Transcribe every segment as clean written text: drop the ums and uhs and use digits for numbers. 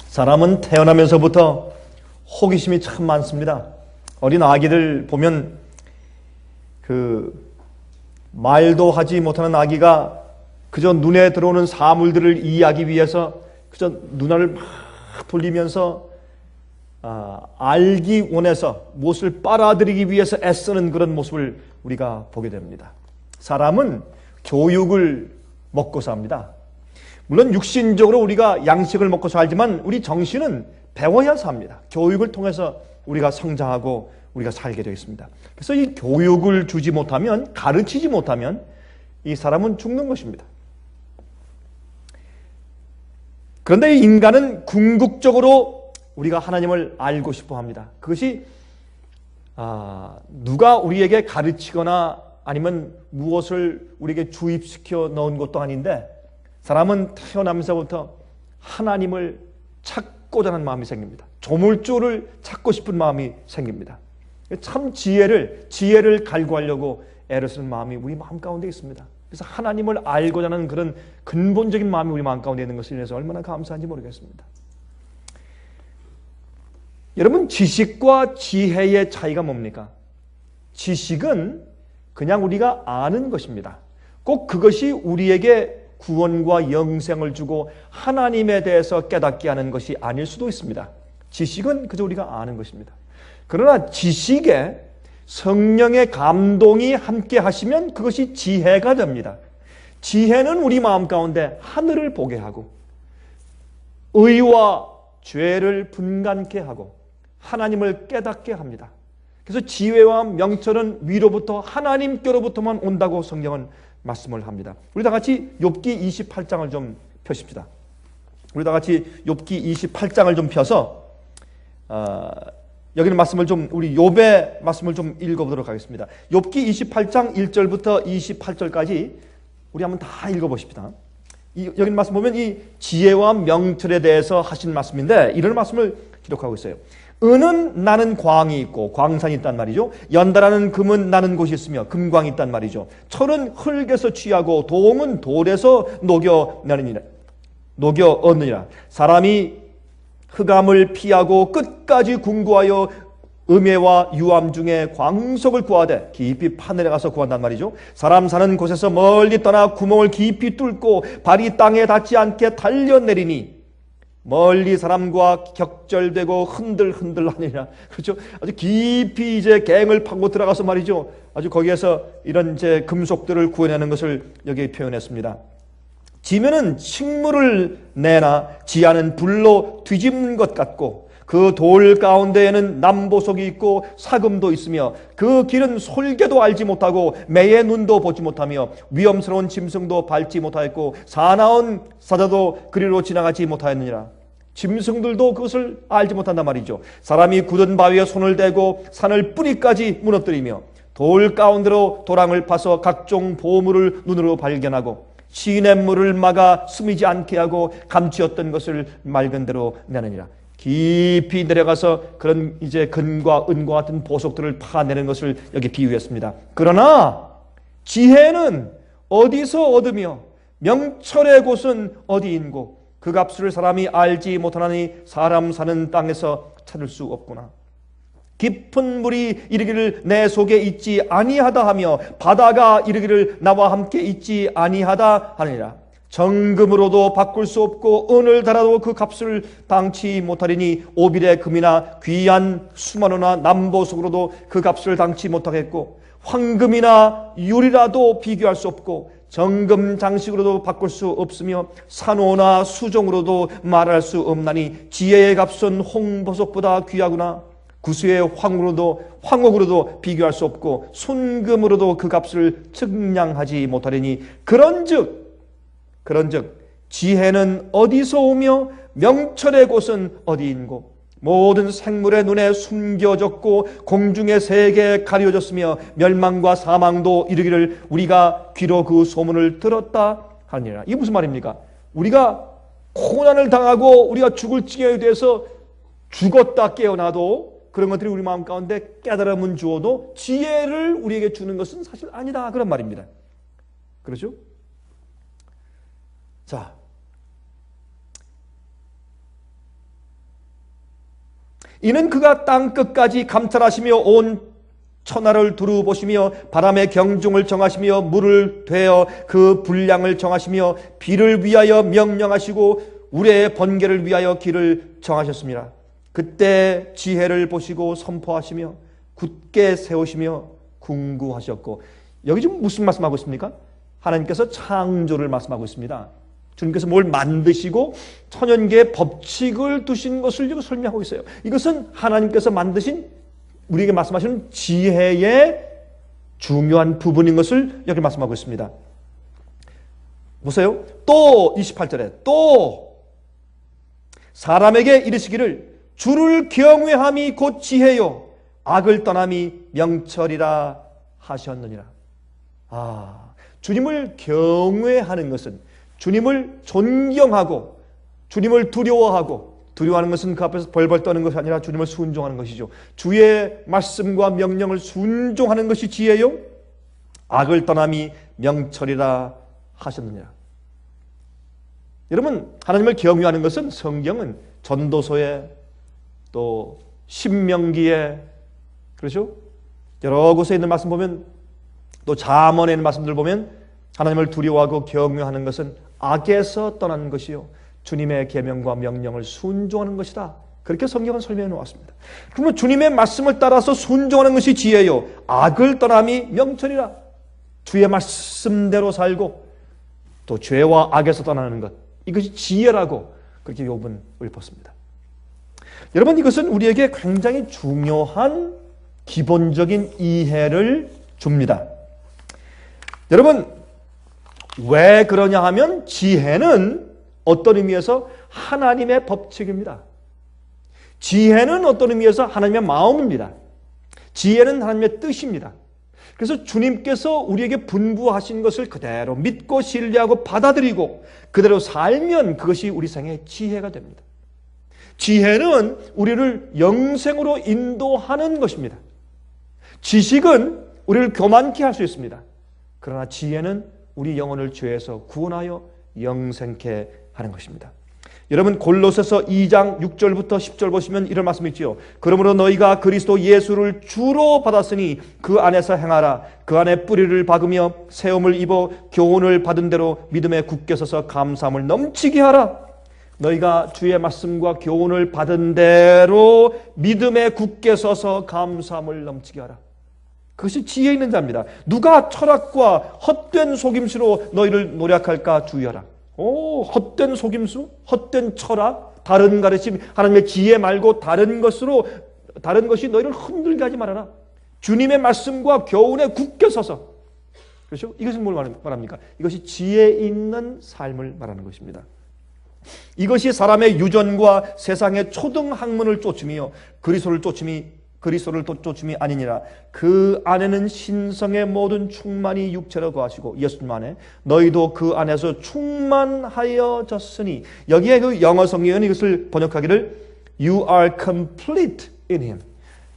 사람은 태어나면서부터 호기심이 참 많습니다. 어린 아기들 보면 말도 하지 못하는 아기가 그저 눈에 들어오는 사물들을 이해하기 위해서 그저 눈알을 막 돌리면서 알기 원해서 무엇을 빨아들이기 위해서 애쓰는 그런 모습을 우리가 보게 됩니다. 사람은 교육을 먹고 삽니다. 물론 육신적으로 우리가 양식을 먹고 살지만 우리 정신은 배워야 삽니다. 교육을 통해서 우리가 성장하고 우리가 살게 되어 있습니다. 그래서 이 교육을 주지 못하면, 가르치지 못하면 이 사람은 죽는 것입니다. 그런데 이 인간은 궁극적으로 우리가 하나님을 알고 싶어 합니다. 그것이 누가 우리에게 가르치거나 아니면 무엇을 우리에게 주입시켜 넣은 것도 아닌데, 사람은 태어나면서부터 하나님을 찾고자 하는 마음이 생깁니다. 조물주를 찾고 싶은 마음이 생깁니다. 참 지혜를 갈구하려고 애를 쓰는 마음이 우리 마음 가운데 있습니다. 그래서 하나님을 알고자 하는 그런 근본적인 마음이 우리 마음 가운데 있는 것을 인해서 얼마나 감사한지 모르겠습니다. 여러분, 지식과 지혜의 차이가 뭡니까? 지식은 그냥 우리가 아는 것입니다. 꼭 그것이 우리에게 구원과 영생을 주고 하나님에 대해서 깨닫게 하는 것이 아닐 수도 있습니다. 지식은 그저 우리가 아는 것입니다. 그러나 지식에 성령의 감동이 함께 하시면 그것이 지혜가 됩니다. 지혜는 우리 마음 가운데 하늘을 보게 하고 의와 죄를 분간케 하고 하나님을 깨닫게 합니다. 그래서 지혜와 명철은 위로부터 하나님께로부터만 온다고 성경은 말씀을 합니다. 우리 다 같이 욥기 28장을 좀 펴십시다. 우리 다 같이 욥기 28장을 좀 펴서 여기는 말씀을 좀, 우리 욥의 말씀을 좀 읽어보도록 하겠습니다. 욥기 28장 1절부터 28절까지 우리 한번 다 읽어보십시다. 여기 말씀 보면 이 지혜와 명철에 대해서 하신 말씀인데 이런 말씀을 기록하고 있어요. 은은 나는 광이 있고 광산이 있단 말이죠. 연달아는 금은 나는 곳이 있으며 금광이 있단 말이죠. 철은 흙에서 취하고 동은 돌에서 녹여 얻느니라. 사람이 흑암을 피하고 끝까지 궁구하여 음해와 유암 중에 광석을 구하되 깊이 파늘에 가서 구한단 말이죠. 사람 사는 곳에서 멀리 떠나 구멍을 깊이 뚫고 발이 땅에 닿지 않게 달려내리니 멀리 사람과 격절되고 흔들흔들 하느니라. 그렇죠? 아주 깊이 이제 갱을 파고 들어가서 말이죠. 아주 거기에서 이런 이제 금속들을 구해내는 것을 여기 표현했습니다. 지면은 식물을 내나 지하는 불로 뒤집는 것 같고 그 돌 가운데에는 남보석이 있고 사금도 있으며 그 길은 솔개도 알지 못하고 매의 눈도 보지 못하며 위험스러운 짐승도 밟지 못하였고 사나운 사자도 그리로 지나가지 못하였느니라. 짐승들도 그것을 알지 못한단 말이죠. 사람이 굳은 바위에 손을 대고 산을 뿌리까지 무너뜨리며 돌 가운데로 도랑을 파서 각종 보물을 눈으로 발견하고 시냇물을 막아 스미지 않게 하고 감추었던 것을 맑은 대로 내느니라. 깊이 내려가서 그런 이제 금과 은과 같은 보석들을 파내는 것을 여기 비유했습니다. 그러나 지혜는 어디서 얻으며 명철의 곳은 어디인고 그 값을 사람이 알지 못하나니 사람 사는 땅에서 찾을 수 없구나. 깊은 물이 이르기를 내 속에 있지 아니하다 하며 바다가 이르기를 나와 함께 있지 아니하다 하느니라. 정금으로도 바꿀 수 없고 은을 달아도 그 값을 당치 못하리니 오빌의 금이나 귀한 수만호나 남보석으로도 그 값을 당치 못하겠고 황금이나 유리라도 비교할 수 없고 정금 장식으로도 바꿀 수 없으며 산호나 수종으로도 말할 수 없나니 지혜의 값은 홍보석보다 귀하구나. 구수의 황옥으로도 비교할 수 없고 순금으로도 그 값을 측량하지 못하리니 그런즉 지혜는 어디서 오며 명철의 곳은 어디인고 모든 생물의 눈에 숨겨졌고 공중의 새에게 가려졌으며 멸망과 사망도 이르기를 우리가 귀로 그 소문을 들었다 하니라. 이게 무슨 말입니까? 우리가 고난을 당하고 우리가 죽을 지경에 대해서 죽었다 깨어나도 그런 것들이 우리 마음 가운데 깨달음은 주어도 지혜를 우리에게 주는 것은 사실 아니다 그런 말입니다. 그렇죠? 자, 이는 그가 땅 끝까지 감찰하시며 온 천하를 두루 보시며 바람의 경중을 정하시며 물을 되어 그 분량을 정하시며 비를 위하여 명령하시고 우레의 번개를 위하여 길을 정하셨습니다. 그때 지혜를 보시고 선포하시며 굳게 세우시며 궁구하셨고, 여기 지금 무슨 말씀하고 있습니까? 하나님께서 창조를 말씀하고 있습니다. 주님께서 뭘 만드시고 천연계의 법칙을 두신 것을 지금 설명하고 있어요. 이것은 하나님께서 만드신, 우리에게 말씀하시는 지혜의 중요한 부분인 것을 여기 말씀하고 있습니다. 보세요. 또 28절에 또 사람에게 이르시기를 주를 경외함이 곧 지혜요 악을 떠남이 명철이라 하셨느니라. 주님을 경외하는 것은, 주님을 존경하고 주님을 두려워하는 것은 그 앞에서 벌벌 떠는 것이 아니라 주님을 순종하는 것이죠. 주의 말씀과 명령을 순종하는 것이 지혜요 악을 떠남이 명철이라 하셨느니라. 여러분, 하나님을 경외하는 것은 성경은 전도서에 또 신명기에, 그렇죠? 여러 곳에 있는 말씀 보면, 또 잠언에 있는 말씀들 보면 하나님을 두려워하고 경외하는 것은 악에서 떠나는 것이요 주님의 계명과 명령을 순종하는 것이다. 그렇게 성경은 설명해 놓았습니다. 그러면 주님의 말씀을 따라서 순종하는 것이 지혜요 악을 떠남이 명철이라. 주의 말씀대로 살고 또 죄와 악에서 떠나는 것, 이것이 지혜라고 그렇게 욥은 읊었습니다. 여러분, 이것은 우리에게 굉장히 중요한 기본적인 이해를 줍니다. 여러분, 왜 그러냐 하면 지혜는 어떤 의미에서 하나님의 법칙입니다. 지혜는 어떤 의미에서 하나님의 마음입니다. 지혜는 하나님의 뜻입니다. 그래서 주님께서 우리에게 분부하신 것을 그대로 믿고 신뢰하고 받아들이고 그대로 살면 그것이 우리 생의 지혜가 됩니다. 지혜는 우리를 영생으로 인도하는 것입니다. 지식은 우리를 교만케 할 수 있습니다. 그러나 지혜는 우리 영혼을 죄에서 구원하여 영생케 하는 것입니다. 여러분, 골로새서 2장 6절부터 10절 보시면 이런 말씀이 있지요. 그러므로 너희가 그리스도 예수를 주로 받았으니 그 안에서 행하라. 그 안에 뿌리를 박으며 세움을 입어 교훈을 받은 대로 믿음에 굳게 서서 감사함을 넘치게 하라. 너희가 주의 말씀과 교훈을 받은 대로 믿음에 굳게 서서 감사함을 넘치게 하라. 그것이 지혜 있는 자입니다. 누가 철학과 헛된 속임수로 너희를 노력할까 주의하라. 헛된 속임수, 헛된 철학, 다른 가르침, 하나님의 지혜 말고 다른 것이 너희를 흔들게 하지 말아라. 주님의 말씀과 교훈에 굳게 서서. 그렇죠? 이것은 뭘 말합니까? 이것이 지혜 있는 삶을 말하는 것입니다. 이것이 사람의 유전과 세상의 초등 학문을 쫓음이요 그리스도를 쫓음이 아니니라. 그 안에는 신성의 모든 충만이 육체로 거하시고 예수님 안에 너희도 그 안에서 충만하여졌으니, 여기에 그 영어 성경은 이것을 번역하기를 You are complete in Him.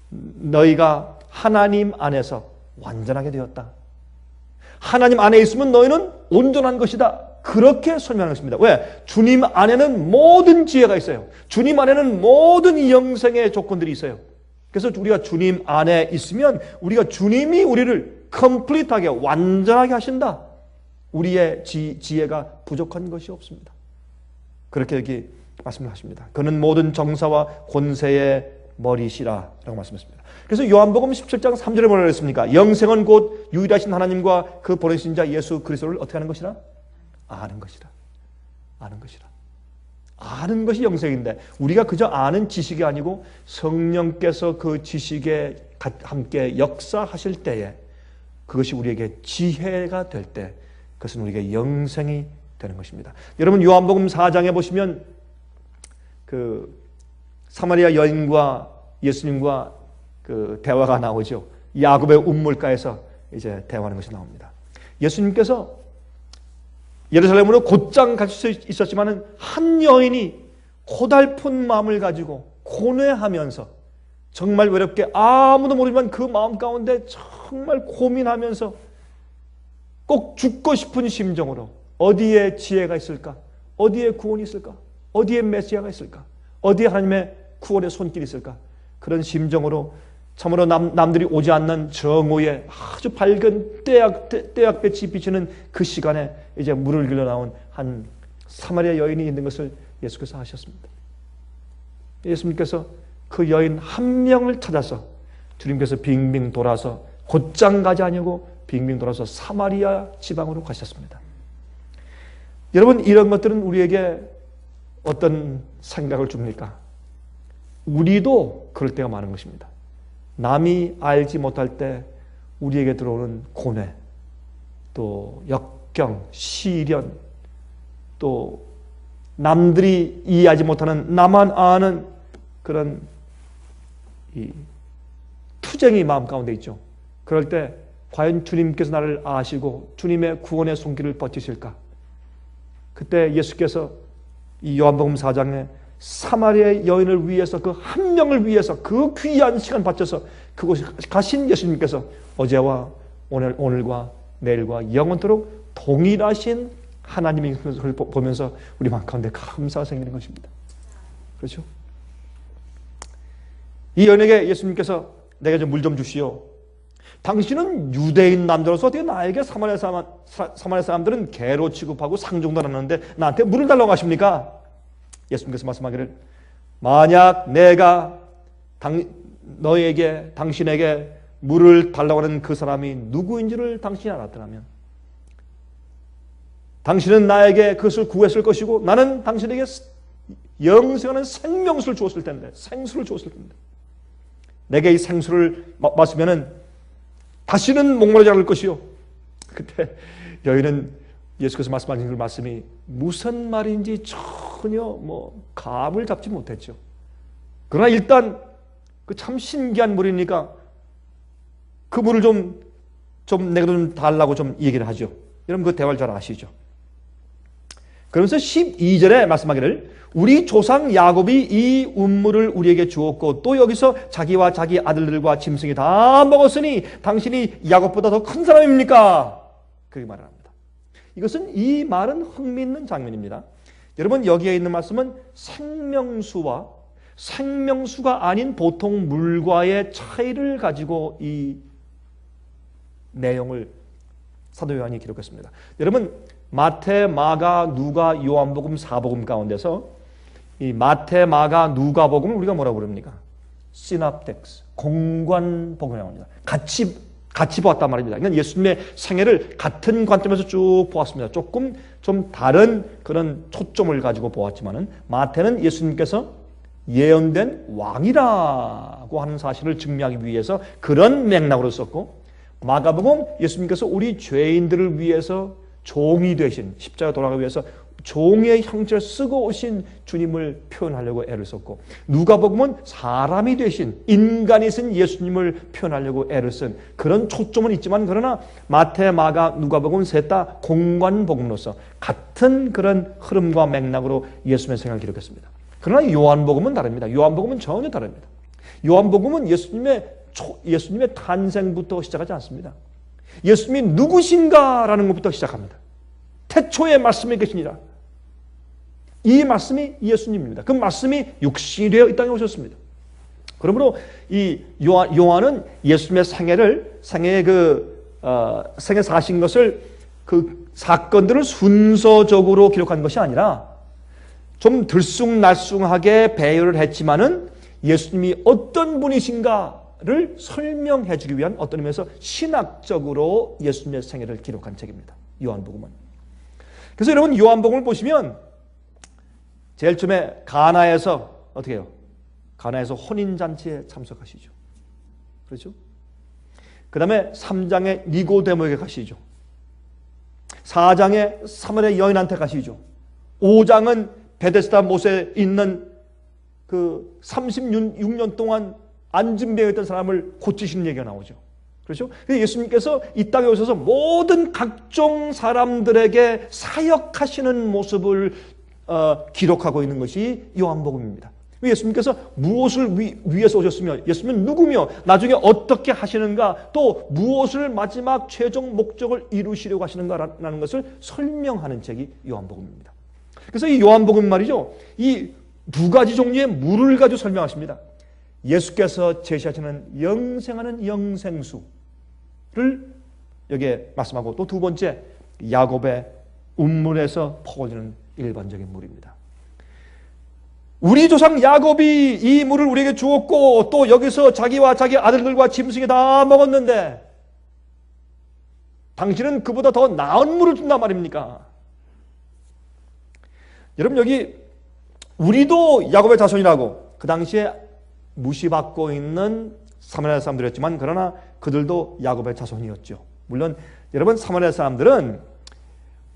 너희가 하나님 안에서 완전하게 되었다. 하나님 안에 있으면 너희는 온전한 것이다. 그렇게 설명하는 것입니다. 왜? 주님 안에는 모든 지혜가 있어요. 주님 안에는 모든 영생의 조건들이 있어요. 그래서 우리가 주님 안에 있으면 우리가 주님이 우리를 컴플리트하게 완전하게 하신다. 우리의 지혜가 부족한 것이 없습니다. 그렇게 여기 말씀을 하십니다. 그는 모든 정사와 권세의 머리시라 라고 말씀했습니다. 그래서 요한복음 17장 3절에 뭐라고 했습니까? 영생은 곧 유일하신 하나님과 그 보내신 자 예수 그리스도를 어떻게 하는 것이라? 아는 것이라. 아는 것이라. 아는 것이 영생인데, 우리가 그저 아는 지식이 아니고 성령께서 그 지식에 함께 역사하실 때에 그것이 우리에게 지혜가 될 때 그것은 우리에게 영생이 되는 것입니다. 여러분, 요한복음 4장에 보시면 그 사마리아 여인과 예수님과 그 대화가 나오죠. 야곱의 운물가에서 이제 대화하는 것이 나옵니다. 예수님께서 예루살렘으로 곧장 갈 수 있었지만 한 여인이 고달픈 마음을 가지고 고뇌하면서 정말 외롭게 아무도 모르지만 그 마음 가운데 정말 고민하면서 꼭 죽고 싶은 심정으로 어디에 지혜가 있을까? 어디에 구원이 있을까? 어디에 메시아가 있을까? 어디에 하나님의 구원의 손길이 있을까? 그런 심정으로 참으로 남들이 오지 않는 정오에 아주 밝은 떼약볕이 비치는 그 시간에 이제 물을 길러 나온 한 사마리아 여인이 있는 것을 예수께서 아셨습니다. 예수님께서 그 여인 한 명을 찾아서 주님께서 빙빙 돌아서 곧장 가지 아니고 빙빙 돌아서 사마리아 지방으로 가셨습니다. 여러분, 이런 것들은 우리에게 어떤 생각을 줍니까? 우리도 그럴 때가 많은 것입니다. 남이 알지 못할 때 우리에게 들어오는 고뇌, 또 역경, 시련, 또 남들이 이해하지 못하는 나만 아는 그런 이 투쟁이 마음 가운데 있죠. 그럴 때 과연 주님께서 나를 아시고 주님의 구원의 손길을 뻗치실까? 그때 예수께서 이 요한복음 4장에 사마리아 여인을 위해서 그 한 명을 위해서 그 귀한 시간 바쳐서 그곳에 가신 예수님께서 어제와 오늘과 내일과 영원토록 동일하신 하나님의 것을 보면서 우리 마음 가운데 감사가 생기는 것입니다. 그렇죠? 이 여인에게 예수님께서 내게 좀 물 좀 주시오. 당신은 유대인 남자로서 어떻게 나에게 사마리아 사람들은 개로 취급하고 상종도 안 하는데 나한테 물을 달라고 하십니까? 예수님께서 말씀하기를 만약 내가 당신에게 물을 달라고 하는 그 사람이 누구인지를 당신이 알았더라면 당신은 나에게 그것을 구했을 것이고 나는 당신에게 영생하는 생명수를 주었을 텐데 생수를 주었을 텐데 내게 이 생수를 마시면은 다시는 목마르지 않을 것이요. 그때 여인은 예수께서 말씀하신 그 말씀이 무슨 말인지 전혀 감을 잡지 못했죠. 그러나 일단 그 참 신기한 물이니까 그 물을 좀 내가 좀 달라고 좀 얘기를 하죠. 여러분 그 대화를 잘 아시죠? 그러면서 12절에 말씀하기를 우리 조상 야곱이 이 운물을 우리에게 주었고 또 여기서 자기와 자기 아들들과 짐승이 다 먹었으니 당신이 야곱보다 더 큰 사람입니까? 그렇게 말을 합니다. 이 말은 흥미있는 장면입니다. 여러분 여기에 있는 말씀은 생명수가 아닌 보통 물과의 차이를 가지고 이 내용을 사도 요한이 기록했습니다. 여러분 마태, 마가, 누가, 요한복음, 사복음 가운데서 이 마태, 마가, 누가복음을 우리가 뭐라고 부릅니까? 시납텍스, 공관복음이라고 합니다. 같이 보았단 말입니다. 그러니까 예수님의 생애를 같은 관점에서 쭉 보았습니다. 조금 좀 다른 그런 초점을 가지고 보았지만은 마태는 예수님께서 예언된 왕이라고 하는 사실을 증명하기 위해서 그런 맥락으로 썼고 마가복음 예수님께서 우리 죄인들을 위해서 종이 되신 십자가 돌아가기 위해서 종의 형체를 쓰고 오신 주님을 표현하려고 애를 썼고 누가복음은 사람이 되신 인간이신 예수님을 표현하려고 애를 쓴 그런 초점은 있지만 그러나 마태, 마가, 누가복음 셋 다 공관복음으로서 같은 그런 흐름과 맥락으로 예수님의 생애를 기록했습니다. 그러나 요한복음은 다릅니다. 요한복음은 전혀 다릅니다. 요한복음은 예수님의 탄생부터 시작하지 않습니다. 예수님이 누구신가라는 것부터 시작합니다. 태초에 말씀이 계시니라. 이 말씀이 예수님입니다. 그 말씀이 육신이 되어 이 땅에 오셨습니다. 그러므로 이 요한은 예수님의 생애 사신 것을 그 사건들을 순서적으로 기록한 것이 아니라 좀 들쑥날쑥하게 배열을 했지만은 예수님이 어떤 분이신가를 설명해 주기 위한 어떤 의미에서 신학적으로 예수님의 생애를 기록한 책입니다. 요한복음은. 그래서 여러분 요한복음을 보시면 제일 처음에 가나에서 어떻게 해요? 가나에서 혼인잔치에 참석하시죠. 그렇죠? 그 다음에 3장에 니고데모에게 가시죠. 4장에 사마리아 여인한테 가시죠. 5장은 베데스다 못에 있는 그 36년 동안 안진병이었던 사람을 고치시는 얘기가 나오죠. 그렇죠? 예수님께서 이 땅에 오셔서 모든 각종 사람들에게 사역하시는 모습을 기록하고 있는 것이 요한복음입니다. 예수님께서 무엇을 위해서 오셨으며 예수님은 누구며 나중에 어떻게 하시는가 또 무엇을 마지막 최종 목적을 이루시려고 하시는가라는 것을 설명하는 책이 요한복음입니다. 그래서 이 요한복음 말이죠. 이 두 가지 종류의 물을 가지고 설명하십니다. 예수께서 제시하시는 영생하는 영생수를 여기에 말씀하고, 또 두 번째 야곱의 운물에서 퍼오르는 일반적인 물입니다. 우리 조상 야곱이 이 물을 우리에게 주었고 또 여기서 자기와 자기 아들들과 짐승이 다 먹었는데 당신은 그보다 더 나은 물을 준단 말입니까? 여러분, 여기 우리도 야곱의 자손이라고 그 당시에 무시받고 있는 사마리아 사람들이었지만, 그러나 그들도 야곱의 자손이었죠. 물론 여러분, 사마리아 사람들은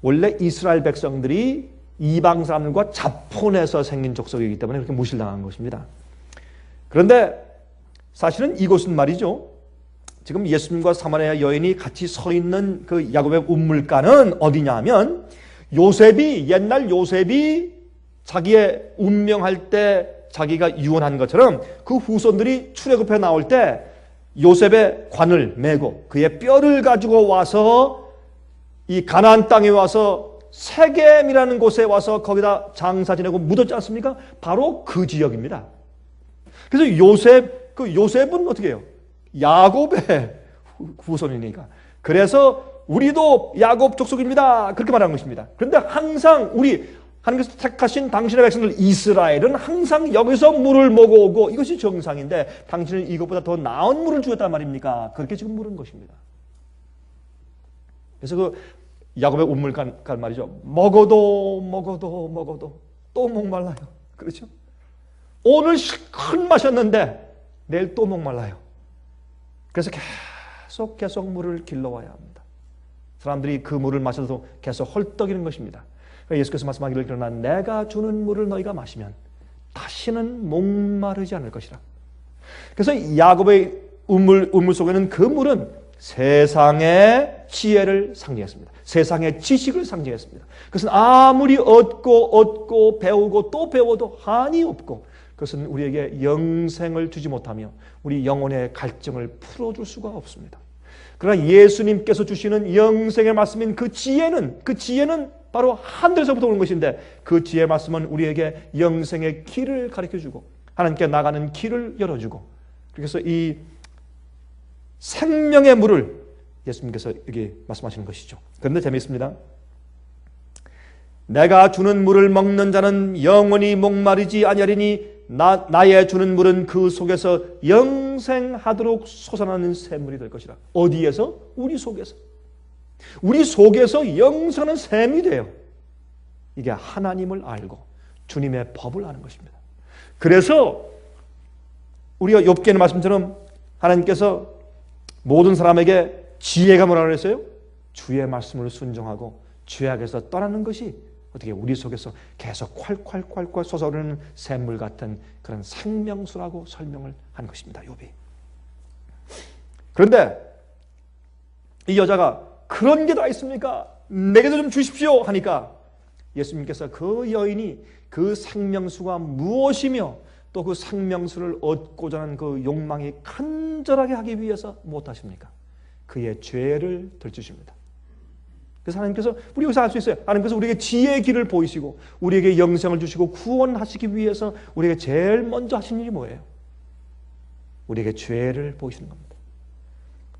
원래 이스라엘 백성들이 이방 사람들과 자폰해서 생긴 족속이기 때문에 그렇게 무실당한 것입니다. 그런데 사실은 이곳은 말이죠, 지금 예수님과 사마리아 여인이 같이 서 있는 그 야곱의 운물가는 어디냐 하면, 옛날 요셉이 자기의 운명할 때 자기가 유언한 것처럼 그 후손들이 출애굽해 나올 때 요셉의 관을 메고 그의 뼈를 가지고 와서 이 가나안 땅에 와서 세겜이라는 곳에 와서 거기다 장사 지내고 묻었지 않습니까? 바로 그 지역입니다. 그래서 요셉은 어떻게 해요? 야곱의 후손이니까. 그래서 우리도 야곱 족속입니다, 그렇게 말하는 것입니다. 그런데 항상 하나님께서 택하신 당신의 백성들 이스라엘은 항상 여기서 물을 먹어오고 이것이 정상인데, 당신은 이것보다 더 나은 물을 주었단 말입니까? 그렇게 지금 물은 것입니다. 그래서 그 야곱의 운물간 말이죠, 먹어도 또 목말라요. 그렇죠? 오늘 실컷 마셨는데 내일 또 목말라요. 그래서 계속 물을 길러와야 합니다. 사람들이 그 물을 마셔도 계속 헐떡이는 것입니다. 예수께서 말씀하기를, 그러나 내가 주는 물을 너희가 마시면 다시는 목마르지 않을 것이라. 그래서 야곱의 운물 속에는 그 물은 세상의 지혜를 상징했습니다. 세상의 지식을 상징했습니다. 그것은 아무리 얻고 배우고 또 배워도 한이 없고, 그것은 우리에게 영생을 주지 못하며 우리 영혼의 갈증을 풀어줄 수가 없습니다. 그러나 예수님께서 주시는 영생의 말씀인 그 지혜는 바로 하늘에서부터 오는 것인데, 그 지혜의 말씀은 우리에게 영생의 길을 가르쳐주고 하나님께 나가는 길을 열어주고, 그래서 이 생명의 물을 예수님께서 여기 말씀하시는 것이죠. 그런데 재미있습니다. 내가 주는 물을 먹는 자는 영원히 목마르지 아니하리니 나의 주는 물은 그 속에서 영생하도록 솟아나는 샘물이 될 것이라. 어디에서? 우리 속에서. 우리 속에서 영생하는 샘이 돼요. 이게 하나님을 알고 주님의 법을 아는 것입니다. 그래서 우리가 욥기의 말씀처럼 하나님께서 모든 사람에게 지혜가 뭐라고 그랬어요? 주의 말씀을 순종하고 죄악에서 떠나는 것이 어떻게 우리 속에서 계속 콸콸 솟아오르는 샘물 같은 그런 생명수라고 설명을 한 것입니다. 욥이. 그런데 이 여자가 그런 게 다 있습니까? 내게도 좀 주십시오 하니까 예수님께서 그 여인이 그 생명수가 무엇이며 또 그 생명수를 얻고자 하는 그 욕망이 간절하게 하기 위해서 무엇하십니까? 그의 죄를 들추십니다. 그래서 하나님께서 우리 여기서 알 수 있어요. 하나님께서 우리에게 지혜의 길을 보이시고 우리에게 영생을 주시고 구원하시기 위해서 우리에게 제일 먼저 하신 일이 뭐예요? 우리에게 죄를 보이시는 겁니다.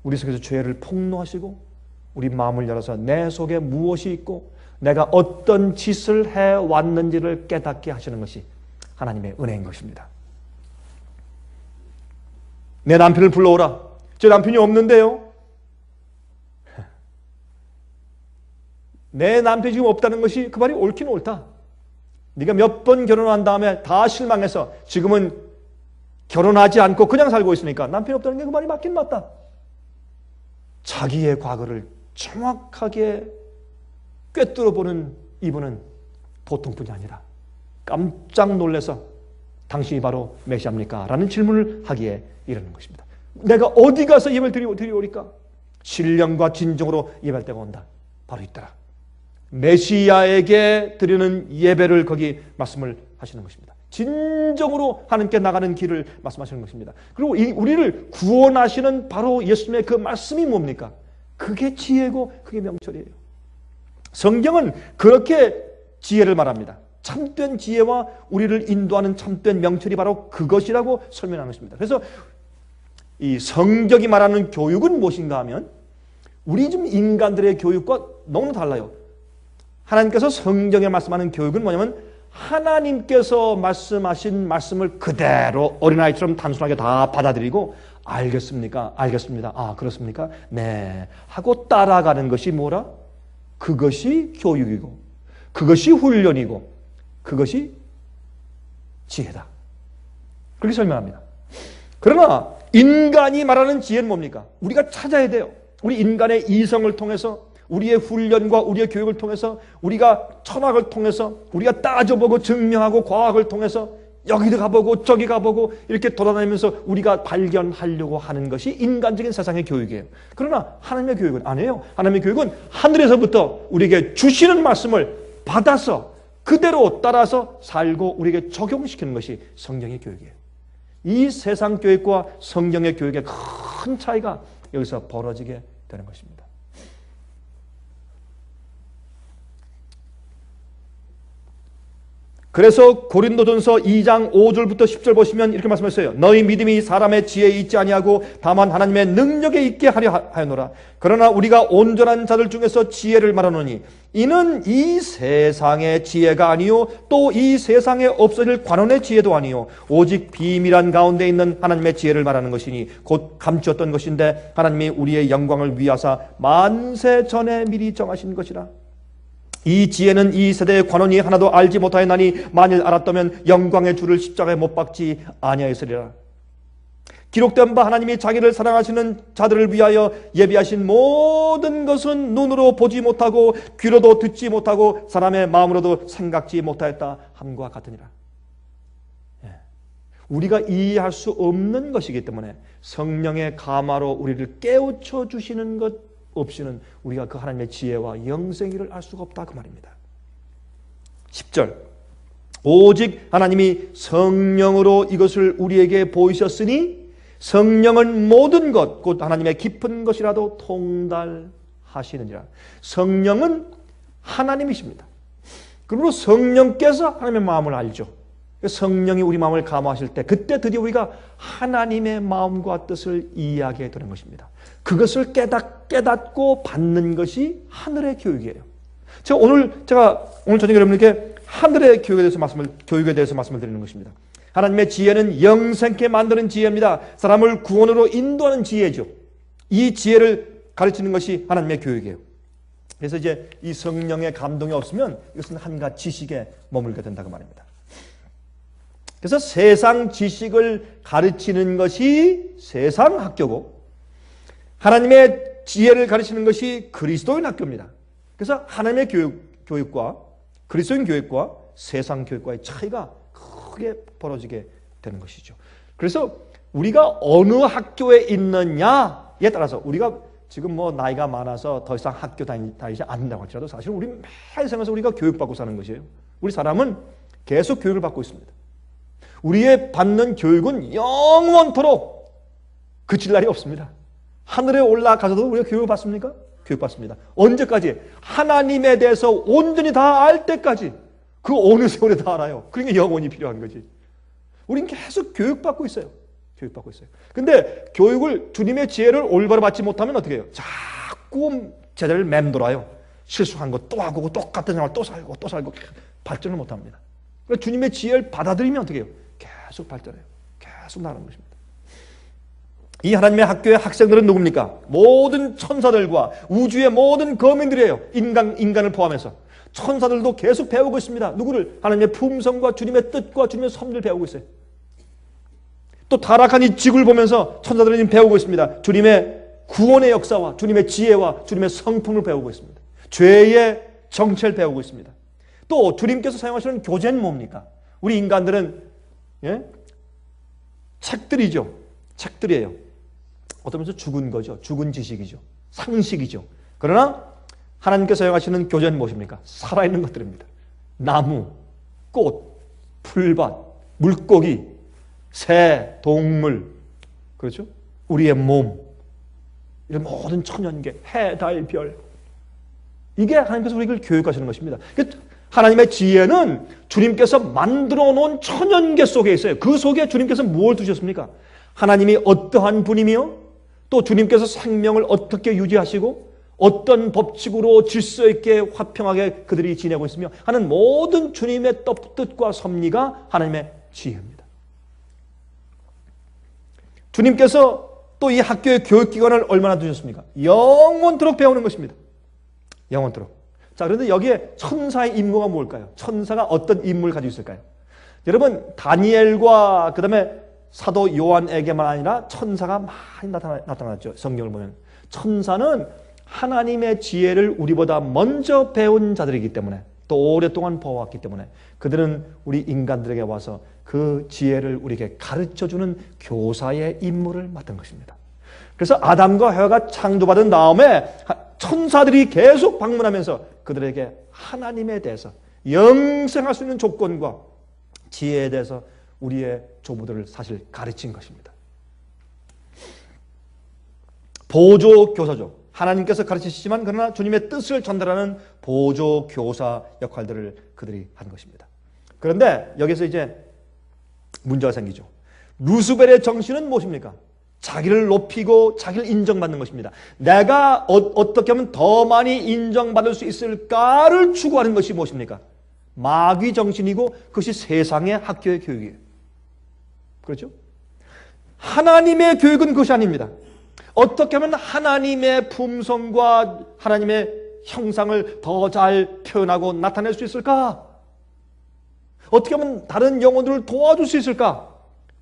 우리 속에서 죄를 폭로하시고 우리 마음을 열어서 내 속에 무엇이 있고 내가 어떤 짓을 해왔는지를 깨닫게 하시는 것이 하나님의 은혜인 것입니다. 내 남편을 불러오라. 제 남편이 없는데요. 내 남편이 지금 없다는 것이 그 말이 옳긴 옳다. 네가 몇 번 결혼한 다음에 다 실망해서 지금은 결혼하지 않고 그냥 살고 있으니까 남편이 없다는 게 그 말이 맞긴 맞다. 자기의 과거를 정확하게 꿰뚫어보는 이분은 보통뿐이 아니라 깜짝 놀라서 당신이 바로 메시아입니까? 라는 질문을 하기에 이르는 것입니다. 내가 어디 가서 예배를 드리오리까? 신령과 진정으로 예배할 때가 온다. 바로 있더라. 메시아에게 드리는 예배를 거기 말씀을 하시는 것입니다. 진정으로 하나님께 나가는 길을 말씀하시는 것입니다. 그리고 우리를 구원하시는 바로 예수님의 그 말씀이 뭡니까? 그게 지혜고 그게 명철이에요. 성경은 그렇게 지혜를 말합니다. 자, 참된 지혜와 우리를 인도하는 참된 명철이 바로 그것이라고 설명하는 것입니다. 그래서 이 성경이 말하는 교육은 무엇인가 하면 우리 좀 인간들의 교육과 너무 달라요. 하나님께서 성경에 말씀하는 교육은 뭐냐면 하나님께서 말씀하신 말씀을 그대로 어린아이처럼 단순하게 다 받아들이고 알겠습니까? 알겠습니다. 아, 그렇습니까? 네. 하고 따라가는 것이 뭐라? 그것이 교육이고 그것이 훈련이고 그것이 지혜다. 그렇게 설명합니다. 그러나 인간이 말하는 지혜는 뭡니까? 우리가 찾아야 돼요. 우리 인간의 이성을 통해서 우리의 훈련과 우리의 교육을 통해서 우리가 철학을 통해서 우리가 따져보고 증명하고 과학을 통해서 여기도 가보고 저기 가보고 이렇게 돌아다니면서 우리가 발견하려고 하는 것이 인간적인 세상의 교육이에요. 그러나 하나님의 교육은 아니에요. 하나님의 교육은 하늘에서부터 우리에게 주시는 말씀을 받아서 그대로 따라서 살고 우리에게 적용시키는 것이 성경의 교육이에요. 이 세상 교육과 성경의 교육의 큰 차이가 여기서 벌어지게 되는 것입니다. 그래서 고린도전서 2장 5절부터 10절 보시면 이렇게 말씀하셨어요. 너희 믿음이 사람의 지혜에 있지 아니하고 다만 하나님의 능력에 있게 하려 하노라. 그러나 우리가 온전한 자들 중에서 지혜를 말하노니 이는 이 세상의 지혜가 아니요 또 이 세상에 없어질 관원의 지혜도 아니요 오직 비밀한 가운데 있는 하나님의 지혜를 말하는 것이니 곧 감추었던 것인데 하나님이 우리의 영광을 위하사 만세 전에 미리 정하신 것이라. 이 지혜는 이 세대의 관원이 하나도 알지 못하였나니 만일 알았다면 영광의 주를 십자가에 못 박지 아니하였으리라. 기록된 바 하나님이 자기를 사랑하시는 자들을 위하여 예비하신 모든 것은 눈으로 보지 못하고 귀로도 듣지 못하고 사람의 마음으로도 생각지 못하였다 함과 같으니라. 우리가 이해할 수 없는 것이기 때문에 성령의 감화로 우리를 깨우쳐 주시는 것 없이는 우리가 그 하나님의 지혜와 영생이를 알 수가 없다 그 말입니다. 10절 오직 하나님이 성령으로 이것을 우리에게 보이셨으니 성령은 모든 것 곧 하나님의 깊은 것이라도 통달하시느니라. 성령은 하나님이십니다. 그러므로 성령께서 하나님의 마음을 알죠. 성령이 우리 마음을 감화하실 때 그때 드디어 우리가 하나님의 마음과 뜻을 이해하게 되는 것입니다. 그것을 깨닫고 받는 것이 하늘의 교육이에요. 제가 오늘 저녁에 여러분께 하늘의 교육에 대해서 말씀을 드리는 것입니다. 하나님의 지혜는 영생케 만드는 지혜입니다. 사람을 구원으로 인도하는 지혜죠. 이 지혜를 가르치는 것이 하나님의 교육이에요. 그래서 이제 이 성령의 감동이 없으면 이것은 한갓 지식에 머물게 된다고 말입니다. 그래서 세상 지식을 가르치는 것이 세상 학교고 하나님의 지혜를 가르치는 것이 그리스도인 학교입니다. 그래서 하나님의 교육과 그리스도인 교육과 세상 교육과의 차이가 크게 벌어지게 되는 것이죠. 그래서 우리가 어느 학교에 있느냐에 따라서 우리가 지금 뭐 나이가 많아서 더 이상 학교 다니지 않는다고 할지라도 사실은 우리 매일 생활에서 우리가 교육받고 사는 것이에요. 우리 사람은 계속 교육을 받고 있습니다. 우리의 받는 교육은 영원토록 그칠 날이 없습니다. 하늘에 올라가서도 우리가 교육을 받습니까? 교육받습니다. 언제까지? 하나님에 대해서 온전히 다 알 때까지. 그 어느 세월에 다 알아요. 그러니까 영원히 필요한 거지. 우린 계속 교육받고 있어요. 교육받고 있어요. 근데 교육을 주님의 지혜를 올바로 받지 못하면 어떻게 해요? 자꾸 제자를 맴돌아요. 실수한 거 또 하고 똑같은 생활 또 살고 발전을 못합니다. 그래서 주님의 지혜를 받아들이면 어떻게 해요? 계속 발전해요. 계속 나가는 것입니다. 이 하나님의 학교의 학생들은 누굽니까? 모든 천사들과 우주의 모든 거민들이에요. 인간을 포함해서. 천사들도 계속 배우고 있습니다. 누구를? 하나님의 품성과 주님의 뜻과 주님의 섭리를 배우고 있어요. 또 타락한 이 지구를 보면서 천사들은 배우고 있습니다. 주님의 구원의 역사와 주님의 지혜와 주님의 성품을 배우고 있습니다. 죄의 정체를 배우고 있습니다. 또 주님께서 사용하시는 교재는 뭡니까? 우리 인간들은 책들이죠. 책들이에요. 어떤 면에서 죽은 거죠. 죽은 지식이죠. 상식이죠. 그러나 하나님께서 사용하시는 교재는 무엇입니까? 살아있는 것들입니다. 나무, 꽃, 풀밭, 물고기, 새, 동물, 그렇죠? 우리의 몸, 이런 모든 천연계, 해, 달, 별, 이게 하나님께서 우리를 교육하시는 것입니다. 하나님의 지혜는 주님께서 만들어 놓은 천연계 속에 있어요. 그 속에 주님께서 뭘 두셨습니까? 하나님이 어떠한 분이며 또 주님께서 생명을 어떻게 유지하시고 어떤 법칙으로 질서 있게 화평하게 그들이 지내고 있으며 하는 모든 주님의 뜻과 섭리가 하나님의 지혜입니다. 주님께서 또 이 학교의 교육기관을 얼마나 두셨습니까? 영원토록 배우는 것입니다. 영원토록. 자, 그런데 여기에 천사의 임무가 뭘까요? 천사가 어떤 임무를 가지고 있을까요? 여러분, 다니엘과 그 다음에 사도 요한에게만 아니라 천사가 많이 나타났죠. 성경을 보면. 천사는 하나님의 지혜를 우리보다 먼저 배운 자들이기 때문에 또 오랫동안 보아왔기 때문에 그들은 우리 인간들에게 와서 그 지혜를 우리에게 가르쳐주는 교사의 임무를 맡은 것입니다. 그래서 아담과 해와가 창조받은 다음에 천사들이 계속 방문하면서 그들에게 하나님에 대해서 영생할 수 있는 조건과 지혜에 대해서 우리의 조부들을 사실 가르친 것입니다. 보조 교사죠. 하나님께서 가르치시지만 그러나 주님의 뜻을 전달하는 보조 교사 역할들을 그들이 한 것입니다. 그런데 여기서 이제 문제가 생기죠. 루스벨의 정신은 무엇입니까? 자기를 높이고 자기를 인정받는 것입니다. 내가 어떻게 하면 더 많이 인정받을 수 있을까를 추구하는 것이 무엇입니까? 마귀 정신이고 그것이 세상의 학교의 교육이에요. 그렇죠? 하나님의 교육은 그것이 아닙니다. 어떻게 하면 하나님의 품성과 하나님의 형상을 더 잘 표현하고 나타낼 수 있을까? 어떻게 하면 다른 영혼들을 도와줄 수 있을까?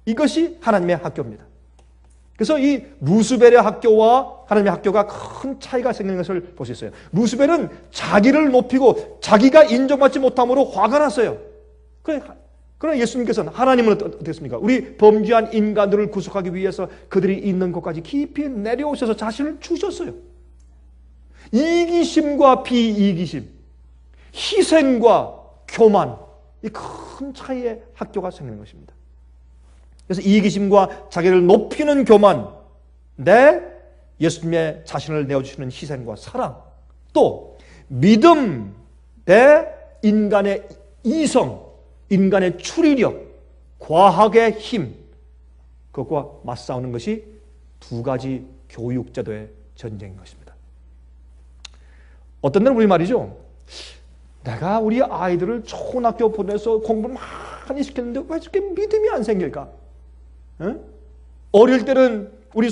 이것이 하나님의 학교입니다. 그래서 이 루스벨의 학교와 하나님의 학교가 큰 차이가 생기는 것을 볼 수 있어요. 루스벨은 자기를 높이고 자기가 인정받지 못함으로 화가 났어요. 그러나 예수님께서는 하나님은 어떻습니까? 우리 범죄한 인간들을 구속하기 위해서 그들이 있는 곳까지 깊이 내려오셔서 자신을 주셨어요. 이기심과 비이기심, 희생과 교만, 이 큰 차이의 학교가 생기는 것입니다. 그래서 이기심과 자기를 높이는 교만, 내 예수님의 자신을 내어주시는 희생과 사랑, 또 믿음, 내 인간의 이성, 인간의 추리력, 과학의 힘, 그것과 맞싸우는 것이 두 가지 교육제도의 전쟁인 것입니다. 어떤 때는 우리 말이죠. 내가 우리 아이들을 좋은 학교 보내서 공부를 많이 시켰는데 왜 이렇게 믿음이 안 생길까? 응? 어릴 때는 우리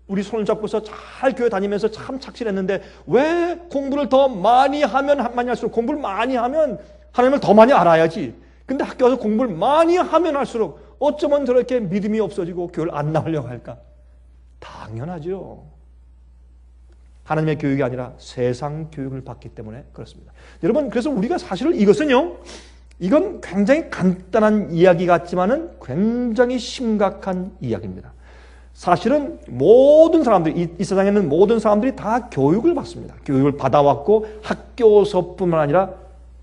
우리 손을 잡고서 잘 교회 다니면서 참 착실했는데 왜 공부를 더 많이 하면 많이 할수록 공부를 많이 하면 하나님을 더 많이 알아야지. 근데 학교 와서 공부를 많이 하면 할수록 어쩌면 저렇게 믿음이 없어지고 교회를 안 나오려고 할까? 당연하죠. 하나님의 교육이 아니라 세상 교육을 받기 때문에 그렇습니다. 여러분, 그래서 우리가 사실은 이건 굉장히 간단한 이야기 같지만은 굉장히 심각한 이야기입니다. 사실은 모든 사람들이, 이 세상에 있는 모든 사람들이 다 교육을 받습니다. 교육을 받아왔고 학교서뿐만 아니라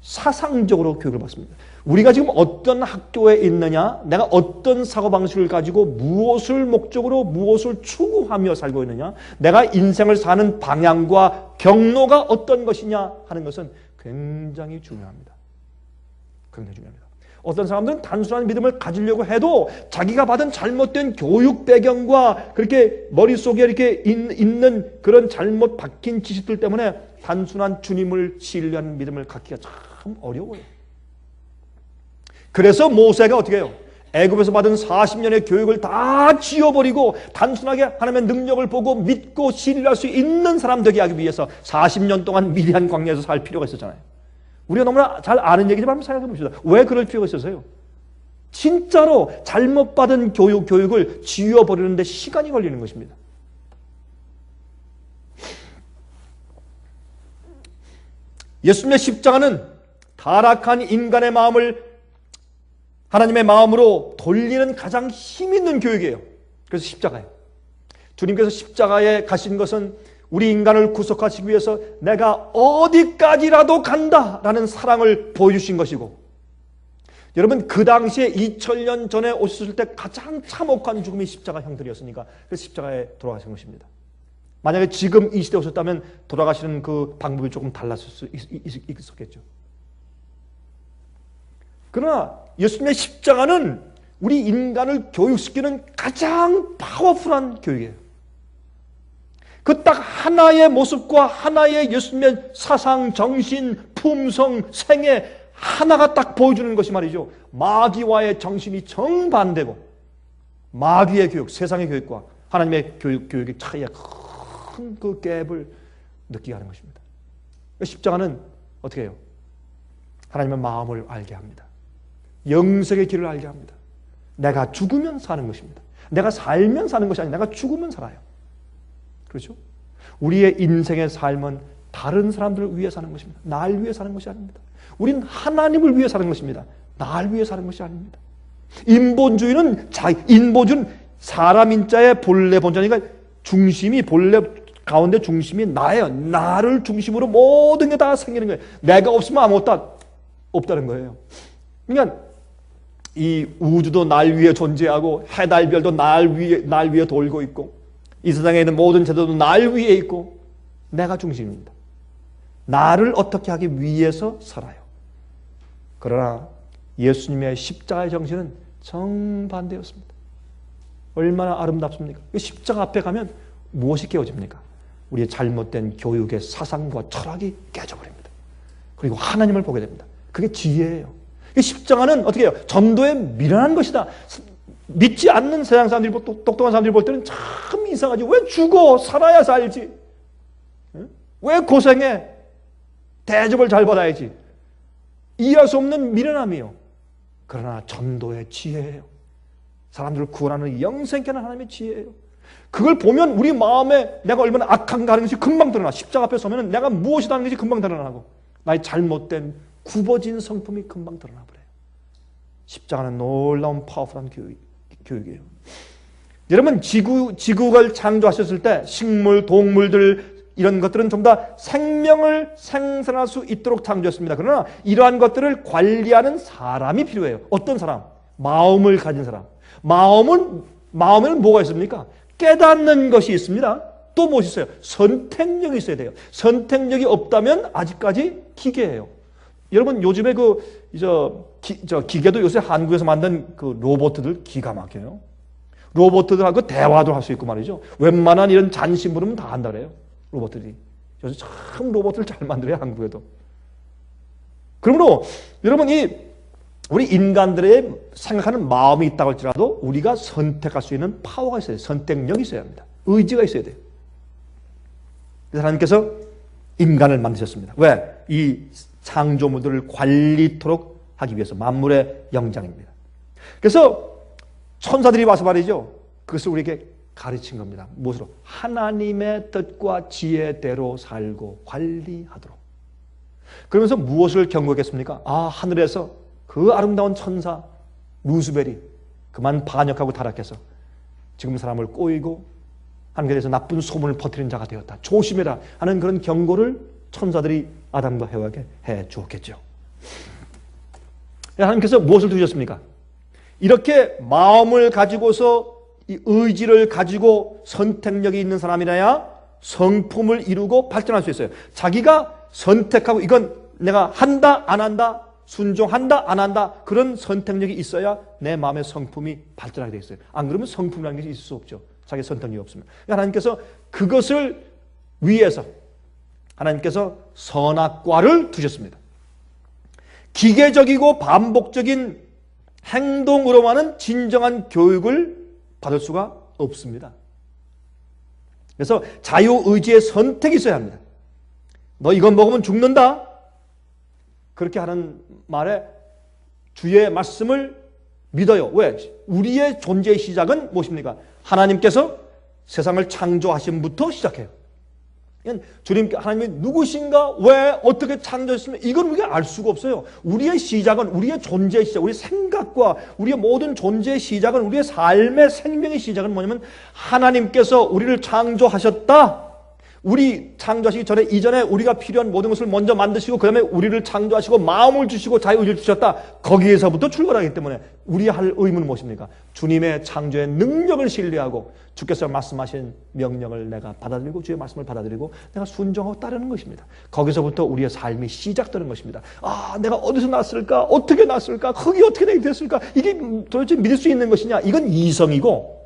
사상적으로 교육을 받습니다. 우리가 지금 어떤 학교에 있느냐, 내가 어떤 사고방식을 가지고 무엇을 목적으로 무엇을 추구하며 살고 있느냐, 내가 인생을 사는 방향과 경로가 어떤 것이냐 하는 것은 굉장히 중요합니다. 굉장히 중요합니다. 어떤 사람들은 단순한 믿음을 가지려고 해도 자기가 받은 잘못된 교육 배경과 그렇게 머릿속에 이렇게 있는 그런 잘못 박힌 지식들 때문에 단순한 주님을 신뢰하는 믿음을 갖기가 참 어려워요. 그래서 모세가 어떻게 해요? 애굽에서 받은 40년의 교육을 다 지워버리고 단순하게 하나님의 능력을 보고 믿고 신뢰할 수 있는 사람 되게 하기 위해서 40년 동안 미디안 광야에서 살 필요가 있었잖아요. 우리가 너무나 잘 아는 얘기지만 한번 생각해 봅시다. 왜 그럴 필요가 있었어요? 진짜로 잘못 받은 교육을 지워버리는데 시간이 걸리는 것입니다. 예수님의 십자가는 타락한 인간의 마음을 하나님의 마음으로 돌리는 가장 힘 있는 교육이에요. 그래서 십자가예요. 주님께서 십자가에 가신 것은 우리 인간을 구속하시기 위해서 내가 어디까지라도 간다라는 사랑을 보여주신 것이고, 여러분 그 당시에 2000년 전에 오셨을 때 가장 참혹한 죽음이 십자가 형들이었으니까 그 십자가에 돌아가신 것입니다. 만약에 지금 이 시대에 오셨다면 돌아가시는 그 방법이 조금 달랐을 수 있었겠죠. 그러나 예수님의 십자가는 우리 인간을 교육시키는 가장 파워풀한 교육이에요. 그 딱 하나의 모습과 하나의 예수님의 사상, 정신, 품성, 생애 하나가 딱 보여주는 것이 말이죠. 마귀와의 정신이 정반대고 마귀의 교육, 세상의 교육과 하나님의 교육의 차이가 큰 그 갭을 느끼게 하는 것입니다. 십자가는 어떻게 해요? 하나님의 마음을 알게 합니다. 영생의 길을 알게 합니다. 내가 죽으면 사는 것입니다. 내가 살면 사는 것이 아니라 내가 죽으면 살아요. 그렇죠? 우리의 인생의 삶은 다른 사람들을 위해 사는 것입니다. 날 위해 사는 것이 아닙니다. 우린 하나님을 위해 사는 것입니다. 날 위해 사는 것이 아닙니다. 인본주의는 사람 인자의 본래 본전이니까 중심이 본래 가운데 중심이 나예요. 나를 중심으로 모든 게 다 생기는 거예요. 내가 없으면 아무것도 없다는 거예요. 그러니까 이 우주도 날 위해 존재하고 해달별도 날 위해 돌고 있고 이 세상에 있는 모든 제도도 날 위에 있고 내가 중심입니다. 나를 어떻게 하기 위해서 살아요. 그러나 예수님의 십자가의 정신은 정반대였습니다. 얼마나 아름답습니까? 십자가 앞에 가면 무엇이 깨어집니까? 우리의 잘못된 교육의 사상과 철학이 깨져버립니다. 그리고 하나님을 보게 됩니다. 그게 지혜예요. 십자가는 어떻게 해요? 전도에 미련한 것이다. 믿지 않는 세상 사람들이, 똑똑한 사람들이 볼 때는 참 이상하지. 왜 죽어? 살아야 살지. 왜 고생해? 대접을 잘 받아야지. 이해할 수 없는 미련함이에요. 그러나 전도의 지혜예요. 사람들을 구원하는 영생케 하는 하나님의 지혜예요. 그걸 보면 우리 마음에 내가 얼마나 악한가 하는 것이 금방 드러나. 십자가 앞에 서면 내가 무엇이다 하는 것이 금방 드러나고 나의 잘못된 굽어진 성품이 금방 드러나 버려요. 십자가는 놀라운 파워풀한 교육이에요. 여러분 지구를 창조하셨을 때 식물, 동물들 이런 것들은 전부 다 생명을 생산할 수 있도록 창조했습니다. 그러나 이러한 것들을 관리하는 사람이 필요해요. 어떤 사람? 마음을 가진 사람. 마음에는 뭐가 있습니까? 깨닫는 것이 있습니다. 또 무엇이 있어요? 선택력이 있어야 돼요. 선택력이 없다면 아직까지 기계예요. 여러분 요즘에 기계도 요새 한국에서 만든 그 로봇들 기가 막혀요. 로봇들하고 대화도 할 수 있고 말이죠. 웬만한 이런 잔심부름은 다 한다 그래요. 로봇들이. 요새 참 로봇을 잘 만들어요. 한국에도. 그러므로 여러분 우리 인간들의 생각하는 마음이 있다고 할지라도 우리가 선택할 수 있는 파워가 있어야 돼요. 선택력이 있어야 합니다. 의지가 있어야 돼요. 그래서 하나님께서 인간을 만드셨습니다. 왜? 이 창조물들을 관리토록 하기 위해서 만물의 영장입니다. 그래서 천사들이 와서 말이죠. 그것을 우리에게 가르친 겁니다. 무엇으로? 하나님의 뜻과 지혜대로 살고 관리하도록. 그러면서 무엇을 경고했겠습니까? 하늘에서 그 아름다운 천사 루스벨이 그만 반역하고 타락해서 지금 사람을 꼬이고 하나님께 대해서 나쁜 소문을 퍼뜨리는 자가 되었다. 조심해라 하는 그런 경고를 천사들이 아담과 해와에게 해 주었겠죠. 하나님께서 무엇을 두셨습니까? 이렇게 마음을 가지고서 이 의지를 가지고 선택력이 있는 사람이라야 성품을 이루고 발전할 수 있어요. 자기가 선택하고 이건 내가 한다 안 한다 순종한다 안 한다 그런 선택력이 있어야 내 마음의 성품이 발전하게 되어 있어요. 안 그러면 성품이라는 게 있을 수 없죠. 자기 선택력이 없으면. 하나님께서 그것을 위해서 하나님께서 선악과를 두셨습니다. 기계적이고 반복적인 행동으로만은 진정한 교육을 받을 수가 없습니다. 그래서 자유의지의 선택이 있어야 합니다. 너 이건 먹으면 죽는다. 그렇게 하는 말에 주의 말씀을 믿어요. 왜? 우리의 존재의 시작은 무엇입니까? 하나님께서 세상을 창조하심부터 시작해요. 주님, 하나님이 누구신가? 왜? 어떻게 창조했으면? 이건 우리가 알 수가 없어요. 우리의 시작은, 우리의 존재의 시작, 우리의 생각과 우리의 모든 존재의 시작은, 우리의 삶의 생명의 시작은 뭐냐면 하나님께서 우리를 창조하셨다. 우리 창조하시기 전에 이전에 우리가 필요한 모든 것을 먼저 만드시고 그 다음에 우리를 창조하시고 마음을 주시고 자유의지를 주셨다. 거기에서부터 출발하기 때문에 우리 할 의무는 무엇입니까? 주님의 창조의 능력을 신뢰하고 주께서 말씀하신 명령을 내가 받아들이고 주의 말씀을 받아들이고 내가 순종하고 따르는 것입니다. 거기서부터 우리의 삶이 시작되는 것입니다. 아, 내가 어디서 났을까? 어떻게 났을까? 흙이 어떻게 됐을까? 이게 도대체 믿을 수 있는 것이냐? 이건 이성이고,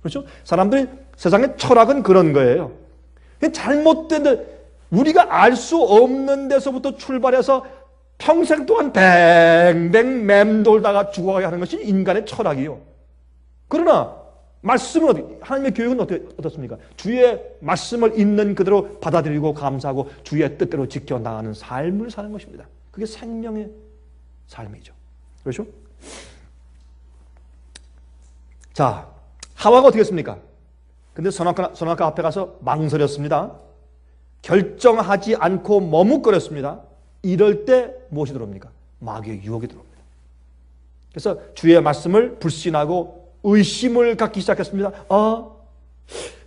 그렇죠? 사람들이 세상의 철학은 그런 거예요. 잘못된, 우리가 알 수 없는 데서부터 출발해서 평생 동안 뱅뱅 맴돌다가 죽어가게 하는 것이 인간의 철학이요. 그러나 말씀은 하나님의 교육은 어떻습니까? 주의 말씀을 있는 그대로 받아들이고 감사하고 주의 뜻대로 지켜나가는 삶을 사는 것입니다. 그게 생명의 삶이죠. 그렇죠? 자, 하와가 어떻게 했습니까? 근데 선악과 앞에 가서 망설였습니다. 결정하지 않고 머뭇거렸습니다. 이럴 때 무엇이 들어옵니까? 마귀의 유혹이 들어옵니다. 그래서 주의 말씀을 불신하고 의심을 갖기 시작했습니다.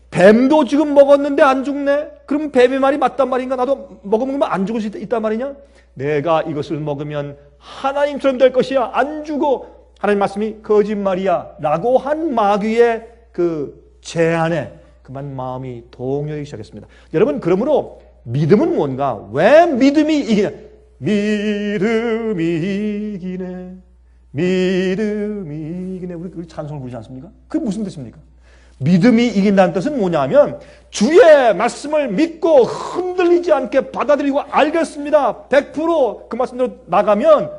뱀도 지금 먹었는데 안 죽네? 그럼 뱀의 말이 맞단 말인가? 나도 먹으면 안 죽을 수 있단 말이냐? 내가 이것을 먹으면 하나님처럼 될 것이야. 안 죽어. 하나님 말씀이 거짓말이야. 라고 한 마귀의 그 제안에 그만 마음이 동요하기 시작했습니다. 여러분, 그러므로 믿음은 뭔가? 왜 믿음이 이기냐? 믿음이 이기네. 믿음이 이기네. 우리 찬송을 부르지 않습니까? 그게 무슨 뜻입니까? 믿음이 이긴다는 뜻은 뭐냐면 주의 말씀을 믿고 흔들리지 않게 받아들이고 알겠습니다. 100% 그 말씀대로 나가면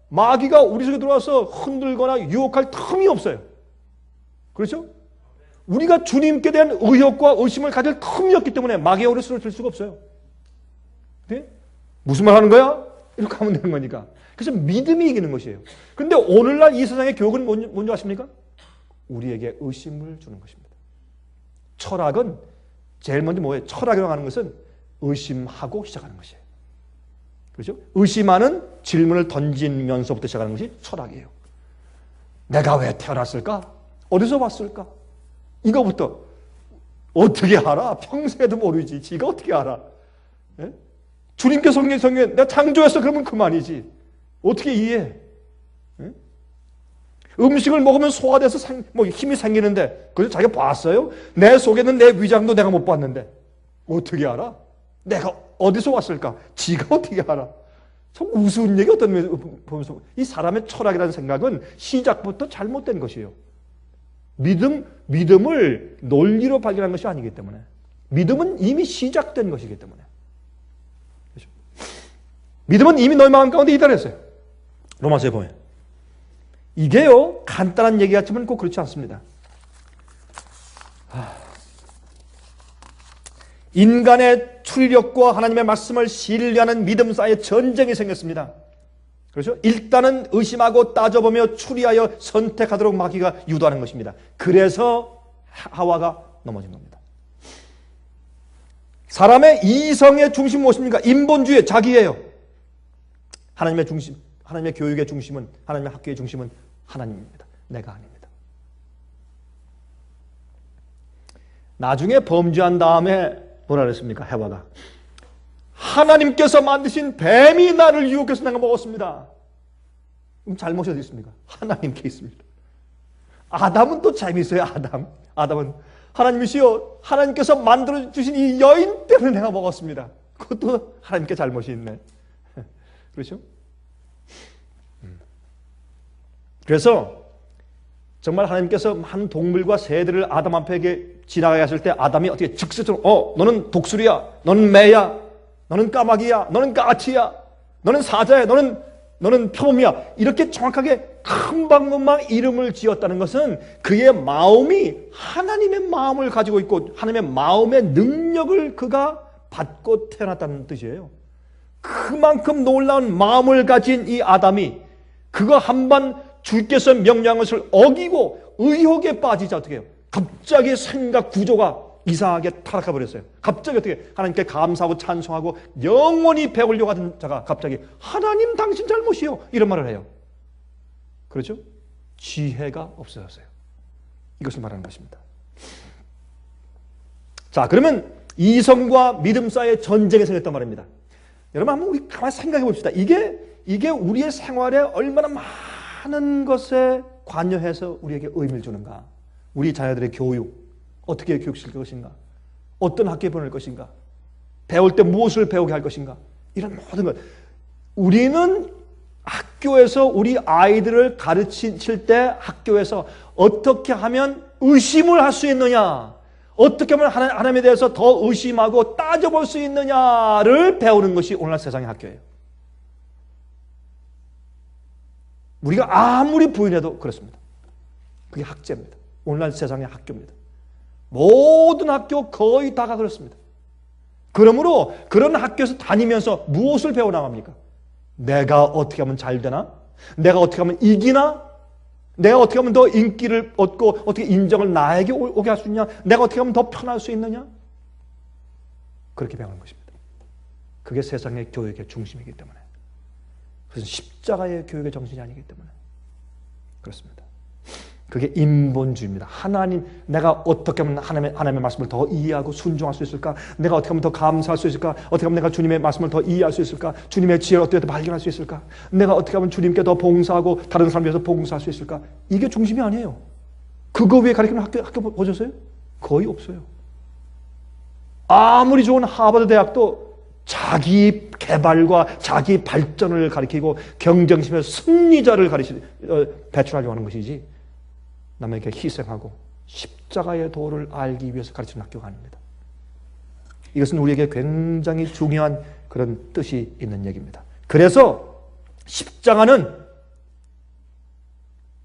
마귀가 우리 속에 들어와서 흔들거나 유혹할 틈이 없어요. 그렇죠? 우리가 주님께 대한 의혹과 의심을 가질 틈이 없기 때문에 마귀의 오르스를 들 수가 없어요. 네? 무슨 말 하는 거야? 이렇게 하면 되는 거니까. 그래서 믿음이 이기는 것이에요. 그런데 오늘날 이 세상의 교육은 뭔지 아십니까? 우리에게 의심을 주는 것입니다. 철학은 제일 먼저 뭐예요? 철학이라고 하는 것은 의심하고 시작하는 것이에요. 그렇죠? 의심하는 질문을 던지면서부터 시작하는 것이 철학이에요. 내가 왜 태어났을까? 어디서 왔을까? 이거부터 어떻게 알아? 평생에도 모르지. 지가 어떻게 알아? 예? 주님께 성경에 내가 창조했어 그러면 그만이지. 어떻게 이해해? 예? 음식을 먹으면 소화돼서 힘이 생기는데 그래서 자기가 봤어요? 내 속에 있는 내 위장도 내가 못 봤는데 어떻게 알아? 내가 어디서 왔을까? 지가 어떻게 알아? 참 우스운 얘기 어떤 면에서 보면서 이 사람의 철학이라는 생각은 시작부터 잘못된 것이에요. 믿음을 논리로 발견한 것이 아니기 때문에 믿음은 이미 시작된 것이기 때문에 그렇죠? 믿음은 이미 너희 마음 가운데 이달했어요. 로마서에 보면 이게요 간단한 얘기 같지만 꼭 그렇지 않습니다. 인간의 추리력과 하나님의 말씀을 신뢰하는 믿음 사이에 전쟁이 생겼습니다. 그렇죠? 일단은 의심하고 따져보며 추리하여 선택하도록 마귀가 유도하는 것입니다. 그래서 하와가 넘어진 겁니다. 사람의 이성의 중심은 무엇입니까? 인본주의, 자기예요. 하나님의 중심, 하나님의 교육의 중심은, 하나님의 학교의 중심은 하나님입니다. 내가 아닙니다. 나중에 범죄한 다음에 뭐라 그랬습니까? 해와가 하나님께서 만드신 뱀이 나를 유혹해서 내가 먹었습니다. 그럼 잘못이 어디 있습니까? 하나님께 있습니다. 아담은 또 재미있어요. 아담은 하나님이시여 하나님께서 만들어주신 이 여인 때문에 내가 먹었습니다. 그것도 하나님께 잘못이 있네. 그렇죠? 그래서 정말 하나님께서 한 동물과 새들을 아담 앞에 지나가게 하실 때 아담이 어떻게 즉석적으로 너는 독수리야, 너는 매야, 너는 까마귀야, 너는 까치야, 너는 사자야, 너는 표범이야. 이렇게 정확하게 금방금방 이름을 지었다는 것은 그의 마음이 하나님의 마음을 가지고 있고 하나님의 마음의 능력을 그가 받고 태어났다는 뜻이에요. 그만큼 놀라운 마음을 가진 이 아담이 그거 한번 주께서 명령한 것을 어기고 의혹에 빠지자 어떻게 해요? 갑자기 생각 구조가 이상하게 타락해 버렸어요. 갑자기 어떻게 하나님께 감사하고 찬송하고 영원히 배우려고 하던 자가 갑자기 하나님 당신 잘못이요 이런 말을 해요. 그렇죠? 지혜가 없어졌어요. 이것을 말하는 것입니다. 자, 그러면 이성과 믿음 사이의 전쟁이 생겼단 말입니다. 여러분 한번 우리 가만히 생각해 봅시다. 이게 우리의 생활에 얼마나 많은 것에 관여해서 우리에게 의미를 주는가. 우리 자녀들의 교육, 어떻게 교육시킬 것인가, 어떤 학교에 보낼 것인가, 배울 때 무엇을 배우게 할 것인가, 이런 모든 것. 우리는 학교에서 우리 아이들을 가르칠 때 학교에서 어떻게 하면 의심을 할 수 있느냐, 어떻게 하면 하나님에 대해서 더 의심하고 따져볼 수 있느냐를 배우는 것이 오늘날 세상의 학교예요. 우리가 아무리 부인해도 그렇습니다. 그게 학제입니다. 오늘날 세상의 학교입니다. 모든 학교 거의 다가 그렇습니다. 그러므로 그런 학교에서 다니면서 무엇을 배워나갑니까? 내가 어떻게 하면 잘 되나? 내가 어떻게 하면 이기나? 내가 어떻게 하면 더 인기를 얻고 어떻게 인정을 나에게 오게 할 수 있냐? 내가 어떻게 하면 더 편할 수 있느냐? 그렇게 배우는 것입니다. 그게 세상의 교육의 중심이기 때문에. 그래서 십자가의 교육의 정신이 아니기 때문에 그렇습니다. 그게 인본주의입니다. 하나님, 내가 어떻게 하면 하나님의 말씀을 더 이해하고 순종할 수 있을까? 내가 어떻게 하면 더 감사할 수 있을까? 어떻게 하면 내가 주님의 말씀을 더 이해할 수 있을까? 주님의 지혜를 어떻게 더 발견할 수 있을까? 내가 어떻게 하면 주님께 더 봉사하고 다른 사람 위해서 봉사할 수 있을까? 이게 중심이 아니에요. 그거 위에 가르치는 학교 보셨어요? 거의 없어요. 아무리 좋은 하버드 대학도 자기 개발과 자기 발전을 가리키고 경쟁심에서 승리자를 배출하려고 하는 것이지, 남에게 희생하고 십자가의 도를 알기 위해서 가르치는 학교가 아닙니다. 이것은 우리에게 굉장히 중요한 그런 뜻이 있는 얘기입니다. 그래서 십자가는,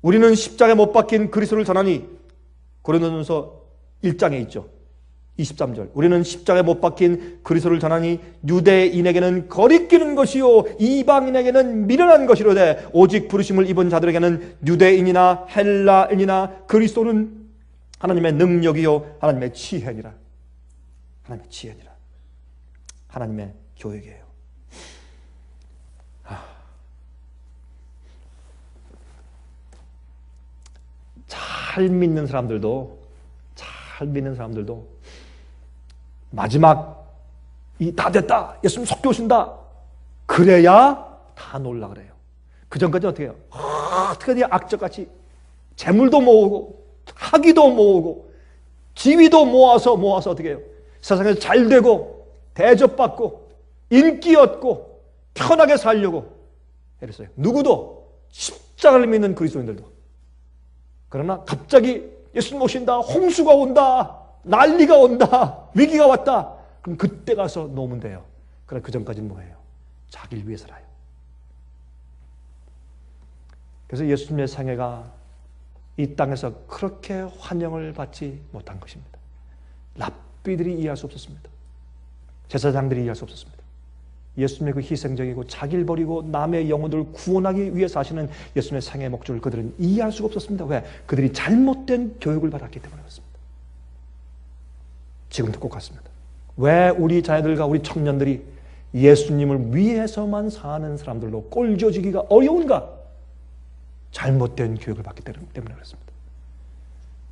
우리는 십자가에 못 박힌 그리스도를 전하니, 고린도전서 1장에 있죠. 23절. 우리는 십자가에 못 박힌 그리스도를 전하니 유대인에게는 거리끼는 것이요 이방인에게는 미련한 것이로되 오직 부르심을 입은 자들에게는 유대인이나 헬라인이나 그리스도는 하나님의 능력이요 하나님의 지혜니라. 하나님의 지혜니라. 하나님의 교육이에요. 잘 믿는 사람들도 마지막 다 됐다, 예수님 속교 오신다, 그래야 다 놀라 그래요. 그 전까지는 어떻게 해요? 어떻게 해야 악적같이 재물도 모으고 학위도 모으고 지위도 모아서 어떻게 해요? 세상에서 잘 되고 대접받고 인기 얻고 편하게 살려고 이랬어요. 누구도, 십자가를 믿는 그리스도인들도. 그러나 갑자기 예수님 오신다, 홍수가 온다, 난리가 온다, 위기가 왔다, 그럼 그때 가서 놓으면 돼요. 그러나 그 전까지는 뭐예요? 자기를 위해 살아요. 그래서 예수님의 생애가 이 땅에서 그렇게 환영을 받지 못한 것입니다. 랍비들이 이해할 수 없었습니다. 제사장들이 이해할 수 없었습니다. 예수님의 그 희생적이고 자기를 버리고 남의 영혼들을 구원하기 위해서 하시는 예수님의 생애의 목적을 그들은 이해할 수가 없었습니다. 왜? 그들이 잘못된 교육을 받았기 때문에 그렇습니다. 지금도 꼭 같습니다. 왜 우리 자녀들과 우리 청년들이 예수님을 위해서만 사는 사람들로 꼴져지기가 어려운가? 잘못된 교육을 받기 때문에 그렇습니다.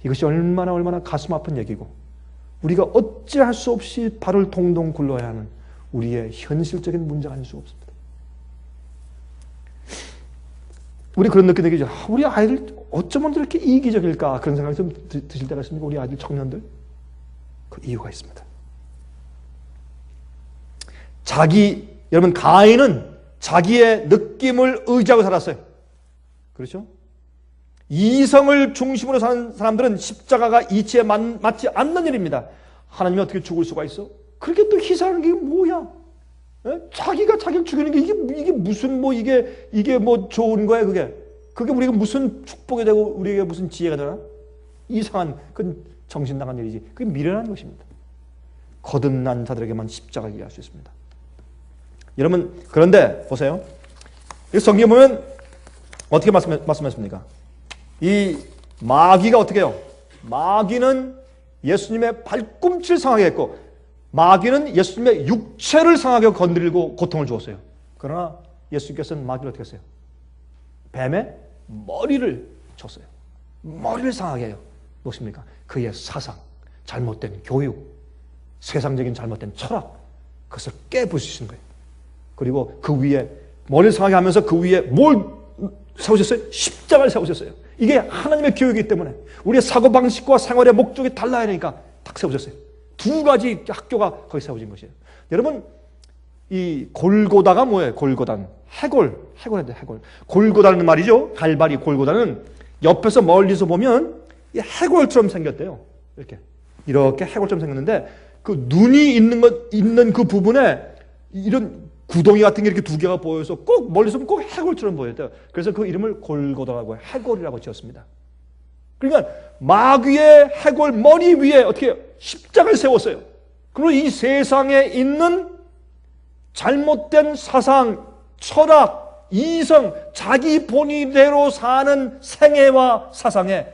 이것이 얼마나 가슴 아픈 얘기고, 우리가 어찌할 수 없이 발을 동동 굴러야 하는 우리의 현실적인 문제가 아닐 수가 없습니다. 우리 그런 느낌 들죠. 우리 아이들 어쩌면 이렇게 이기적일까? 그런 생각이 좀 드실 때가 있습니까? 우리 아이들, 청년들. 그 이유가 있습니다. 여러분, 가인은 자기의 느낌을 의지하고 살았어요. 그렇죠? 이성을 중심으로 사는 사람들은 십자가가 이치에 맞지 않는 일입니다. 하나님이 어떻게 죽을 수가 있어? 그렇게 또 희생하는 게 뭐야? 에? 자기가 자기를 죽이는 게 이게 무슨 이게 뭐 좋은 거야, 그게 우리가 무슨 축복이 되고 우리에게 무슨 지혜가 되나? 이상한, 그건 정신나간 일이지. 그게 미련한 것입니다. 거듭난 자들에게만 십자가를 이해할 수 있습니다. 여러분, 그런데 보세요. 성경에 보면 어떻게 말씀했습니까? 이 마귀가 어떻게 해요? 마귀는 예수님의 발꿈치를 상하게 했고, 마귀는 예수님의 육체를 상하게 건드리고 고통을 주었어요. 그러나 예수님께서는 마귀를 어떻게 했어요? 뱀의 머리를 쳤어요. 머리를 상하게 해요. 무엇입니까? 그의 사상, 잘못된 교육, 세상적인 잘못된 철학, 그것을 깨부수신 거예요. 그리고 그 위에 머리를 상하게 하면서 그 위에 뭘 세우셨어요? 십자가를 세우셨어요. 이게 하나님의 교육이기 때문에 우리의 사고방식과 생활의 목적이 달라야 하니까 딱 세우셨어요. 두 가지 학교가 거기 세워진 것이에요. 여러분, 이 골고다가 뭐예요? 골고다는 해골인데 해골. 골고다는 말이죠. 갈바리 골고다는 옆에서 멀리서 보면 이 해골처럼 생겼대요. 이렇게 해골처럼 생겼는데 그 눈이 있는 그 부분에 이런 구덩이 같은 게 이렇게 두 개가 보여서 꼭 멀리서 보면 꼭 해골처럼 보였대요. 그래서 그 이름을 골고다라고 해골이라고 지었습니다. 그러니까 마귀의 해골 머리 위에 어떻게 십자가를 세웠어요. 그리고 이 세상에 있는 잘못된 사상, 철학, 이성, 자기 본의대로 사는 생애와 사상에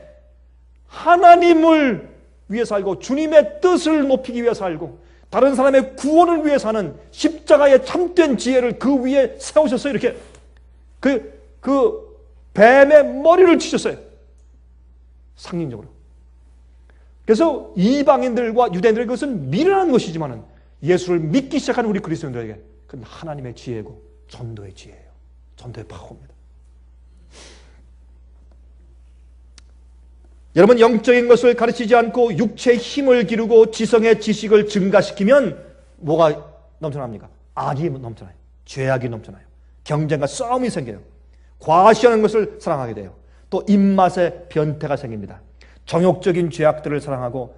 하나님을 위해 살고 주님의 뜻을 높이기 위해 살고 다른 사람의 구원을 위해 사는 십자가의 참된 지혜를 그 위에 세우셨어요. 이렇게 그 뱀의 머리를 치셨어요. 상징적으로. 그래서 이방인들과 유대인들에게 그것은 미련한 것이지만 예수를 믿기 시작하는 우리 그리스도인들에게 그건 하나님의 지혜고 전도의 지혜예요. 전도의 파워입니다. 여러분, 영적인 것을 가르치지 않고 육체의 힘을 기르고 지성의 지식을 증가시키면 뭐가 넘쳐납니까? 악이 넘쳐나요. 죄악이 넘쳐나요. 경쟁과 싸움이 생겨요. 과시하는 것을 사랑하게 돼요. 또 입맛에 변태가 생깁니다. 정욕적인 죄악들을 사랑하고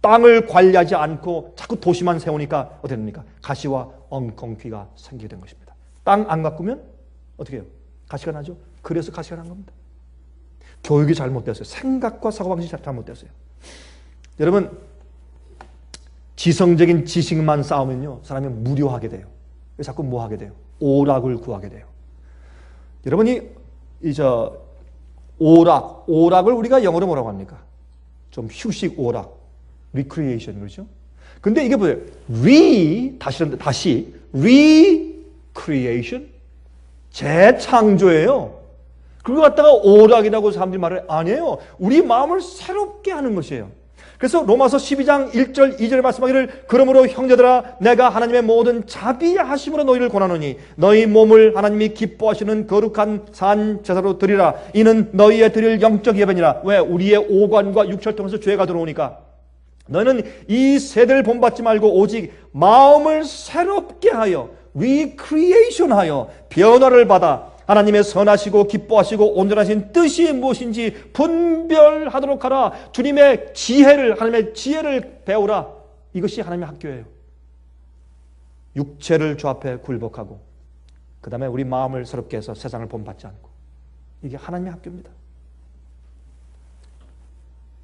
땅을 관리하지 않고 자꾸 도시만 세우니까 어떻게 됩니까? 가시와 엉겅퀴가 생기게 된 것입니다. 땅 안 가꾸면 어떻게 해요? 가시가 나죠? 그래서 가시가 난 겁니다. 교육이 잘못되었어요. 생각과 사고방식이 잘못되었어요. 여러분, 지성적인 지식만 쌓으면요, 사람이 무료하게 돼요. 자꾸 뭐 하게 돼요? 오락을 구하게 돼요. 여러분이 오락을 우리가 영어로 뭐라고 합니까? 좀 휴식 오락, recreation, 그렇죠? 근데 이게 뭐예요? 다시 recreation, 재창조예요. 그거 갖다가 오락이라고 사람들이 말을 안 해요. 우리 마음을 새롭게 하는 것이에요. 그래서 로마서 12장 1절 2절에 말씀하기를 그러므로 형제들아 내가 하나님의 모든 자비하심으로 너희를 권하노니 너희 몸을 하나님이 기뻐하시는 거룩한 산 제사로 드리라. 이는 너희의 드릴 영적 예배니라. 왜? 우리의 오관과 육체를 통해서 죄가 들어오니까. 너희는 이 세대를 본받지 말고 오직 마음을 새롭게 하여 recreation하여 변화를 받아 하나님의 선하시고 기뻐하시고 온전하신 뜻이 무엇인지 분별하도록 하라. 주님의 지혜를, 하나님의 지혜를 배우라. 이것이 하나님의 학교예요. 육체를 주 앞에 굴복하고 그 다음에 우리 마음을 새롭게 해서 세상을 본받지 않고, 이게 하나님의 학교입니다.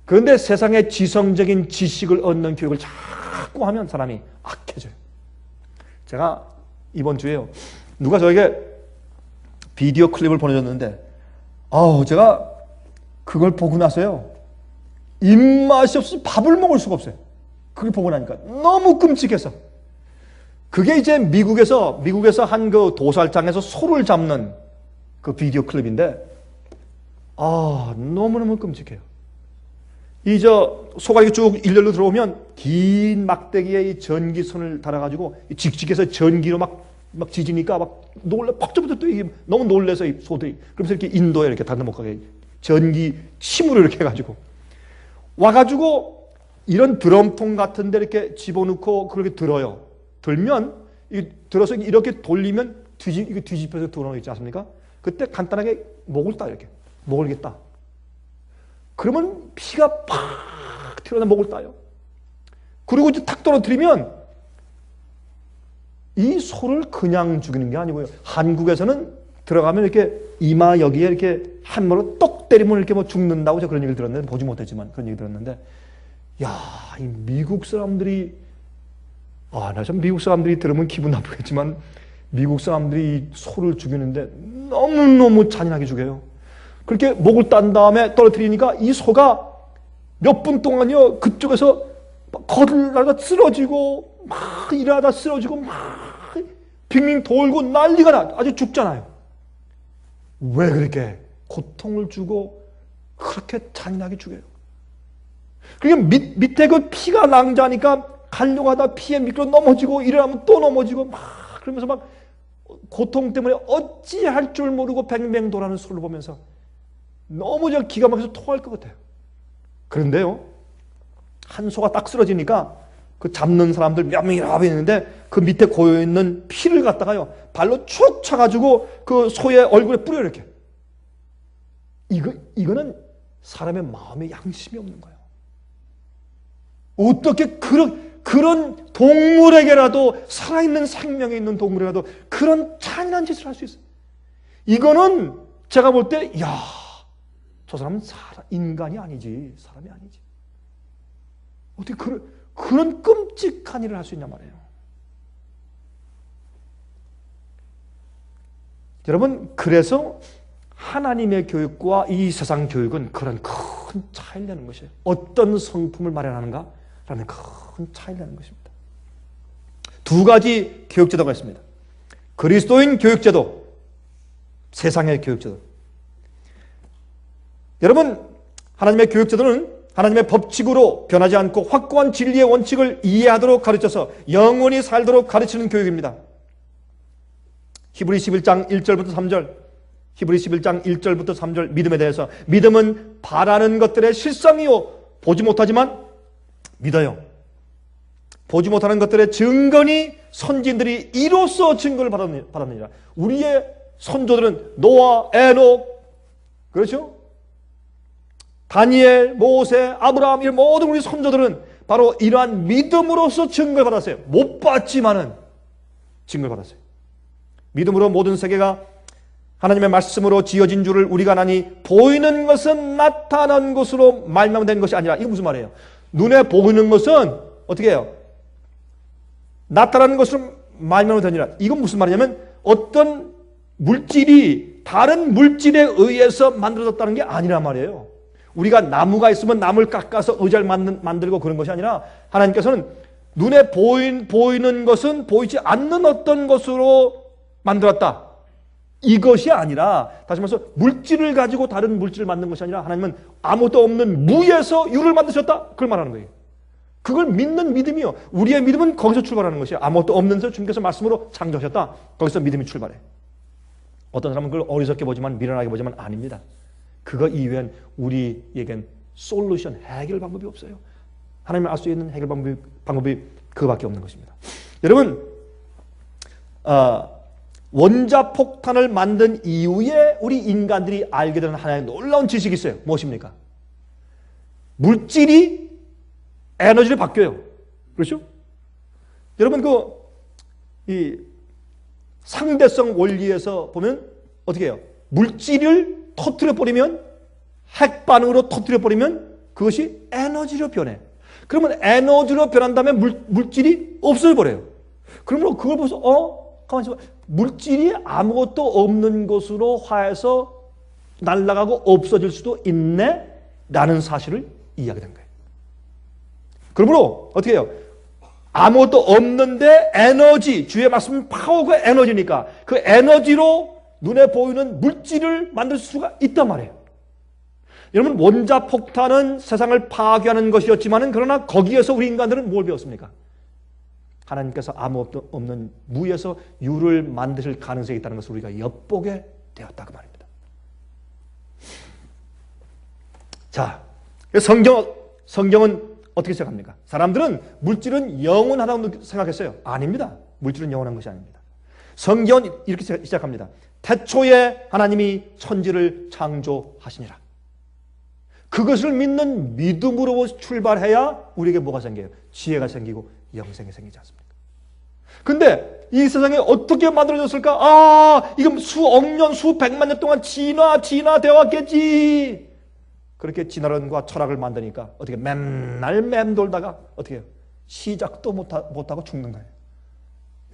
그런데 세상의 지성적인 지식을 얻는 교육을 자꾸 하면 사람이 악해져요. 제가 이번 주에요, 누가 저에게 비디오 클립을 보내줬는데 제가 그걸 보고 나서요 입맛이 없어서 밥을 먹을 수가 없어요. 그걸 보고 나니까 너무 끔찍해서. 그게 이제 미국에서 한 그 도살장에서 소를 잡는 그 비디오 클립인데 너무너무 끔찍해요. 소가 이렇게 쭉 일렬로 들어오면 긴 막대기에 이 전기선을 달아가지고 직직해서 전기로 막 지지니까 퍽저부터 또 이게 너무 놀래서 이 소들이, 그러면서 이렇게 인도에 이렇게 다들 못 가게 전기 침으로 이렇게 해가지고 와가지고 이런 드럼통 같은데 이렇게 집어넣고 그렇게 들어요. 들면 들어서 이렇게 돌리면 이게 뒤집혀서 들어오는 거 있지 않습니까? 그때 간단하게 목을 따, 이렇게 목을 이렇게 따. 그러면 피가 팍 튀어나와 목을 따요. 그리고 이제 탁 떨어뜨리면 이 소를 그냥 죽이는 게 아니고요. 한국에서는 들어가면 이렇게 이마 여기에 이렇게 한모로 똑 때리면 이렇게 뭐 죽는다고 제가 그런 얘기를 들었는데, 보지 못했지만 그런 얘기 들었는데, 이 미국 사람들이, 나 참 미국 사람들이 들으면 기분 나쁘겠지만 미국 사람들이 이 소를 죽이는데 너무너무 잔인하게 죽여요. 그렇게 목을 딴 다음에 떨어뜨리니까 이 소가 몇 분 동안요 그쪽에서 거들다가 쓰러지고 막 일하다 쓰러지고 막 빙빙 돌고 난리가 나. 아주 죽잖아요. 왜 그렇게 고통을 주고 그렇게 잔인하게 죽여요? 그게 밑에 그 피가 낭자하니까 가려고 하다 피에 미끄러 넘어지고 일어나면 또 넘어지고 막 그러면서 막 고통 때문에 어찌할 줄 모르고 뱅뱅 돌아가는 소를 보면서 너무 저 기가 막혀서 토할 것 같아요. 그런데요, 한 소가 딱 쓰러지니까 그 잡는 사람들 몇 명이나 있는데 그 밑에 고여있는 피를 갖다가요 발로 쭉 차가지고 그 소의 얼굴에 뿌려요. 이렇게. 이거는 사람의 마음에 양심이 없는 거예요. 어떻게 그런 동물에게라도, 살아있는 생명이 있는 동물에게라도 그런 잔인한 짓을 할 수 있어요. 이거는 제가 볼 때 야, 저 사람은 인간이 아니지, 사람이 아니지. 어떻게 그런 끔찍한 일을 할 수 있냐 말이에요. 여러분, 그래서 하나님의 교육과 이 세상 교육은 그런 큰 차이를 내는 것이에요. 어떤 성품을 마련하는가라는 큰 차이를 내는 것입니다. 두 가지 교육제도가 있습니다. 그리스도인 교육제도, 세상의 교육제도. 여러분, 하나님의 교육제도는 하나님의 법칙으로 변하지 않고 확고한 진리의 원칙을 이해하도록 가르쳐서 영원히 살도록 가르치는 교육입니다. 히브리 11장 1절부터 3절, 히브리 11장 1절부터 3절 믿음에 대해서, 믿음은 바라는 것들의 실상이요 보지 못하지만 믿어요. 보지 못하는 것들의 증거니 선진들이 이로써 증거를 받았느니라. 우리의 선조들은 노아, 에녹, 그렇죠? 다니엘, 모세, 아브라함, 이런 모든 우리 선조들은 바로 이러한 믿음으로써 증거를 받았어요. 못 받지만은 증거를 받았어요. 믿음으로 모든 세계가 하나님의 말씀으로 지어진 줄을 우리가 아나니 보이는 것은 나타난 것으로 말미암아 것이 아니라. 이거 무슨 말이에요? 눈에 보이는 것은 어떻게 해요? 나타나는 것으로 말미암아 되니라. 이건 무슨 말이냐면 어떤 물질이 다른 물질에 의해서 만들어졌다는 게 아니란 말이에요. 우리가 나무가 있으면 나무를 깎아서 의자를 만들고 그런 것이 아니라 하나님께서는 눈에 보이는 것은 보이지 않는 어떤 것으로 만들었다. 이것이 아니라, 다시 말해서 물질을 가지고 다른 물질을 만든 것이 아니라 하나님은 아무것도 없는 무에서 유를 만드셨다. 그걸 말하는 거예요. 그걸 믿는 믿음이요. 우리의 믿음은 거기서 출발하는 것이에요. 아무것도 없는 데서 주님께서 말씀으로 창조하셨다. 거기서 믿음이 출발해. 어떤 사람은 그걸 어리석게 보지만 미련하게 보지만 아닙니다. 그거 이외엔 우리에겐 솔루션, 해결 방법이 없어요. 하나님을 알 수 있는 해결 방법이 그거밖에 없는 것입니다. 여러분, 원자폭탄을 만든 이후에 우리 인간들이 알게 되는 하나의 놀라운 지식이 있어요. 무엇입니까? 물질이 에너지를 바뀌어요. 그렇죠? 여러분, 이 상대성 원리에서 보면 어떻게 해요? 물질을 터뜨려버리면, 핵반응으로 터뜨려버리면 그것이 에너지로 변해. 그러면 에너지로 변한 다음에 물질이 없어져버려요. 그러면 그걸 보면서 가만히 있어봐. 물질이 아무것도 없는 것으로 화해서 날아가고 없어질 수도 있네? 라는 사실을 이해하게 된 거예요. 그러므로 어떻게 해요? 아무것도 없는데 에너지, 주의 말씀은 파워가 에너지니까 그 에너지로 눈에 보이는 물질을 만들 수가 있단 말이에요. 여러분, 원자폭탄은 세상을 파괴하는 것이었지만 그러나 거기에서 우리 인간들은 뭘 배웠습니까? 하나님께서 아무것도 없는 무에서 유를 만드실 가능성이 있다는 것을 우리가 엿보게 되었다 그 말입니다. 자, 성경은 어떻게 생각합니까? 사람들은 물질은 영원하다고 생각했어요. 아닙니다. 물질은 영원한 것이 아닙니다. 성경은 이렇게 시작합니다. 태초에 하나님이 천지를 창조하시니라. 그것을 믿는 믿음으로 출발해야 우리에게 뭐가 생겨요? 지혜가 생기고 영생이 생기지 않습니까? 근데 이 세상에 어떻게 만들어졌을까? 이건 수억 년, 수백만 년 동안 진화되어 왔겠지. 그렇게 진화론과 철학을 만드니까 어떻게 맨날 맴돌다가 어떻게 해요? 시작도 못하고 죽는 거예요.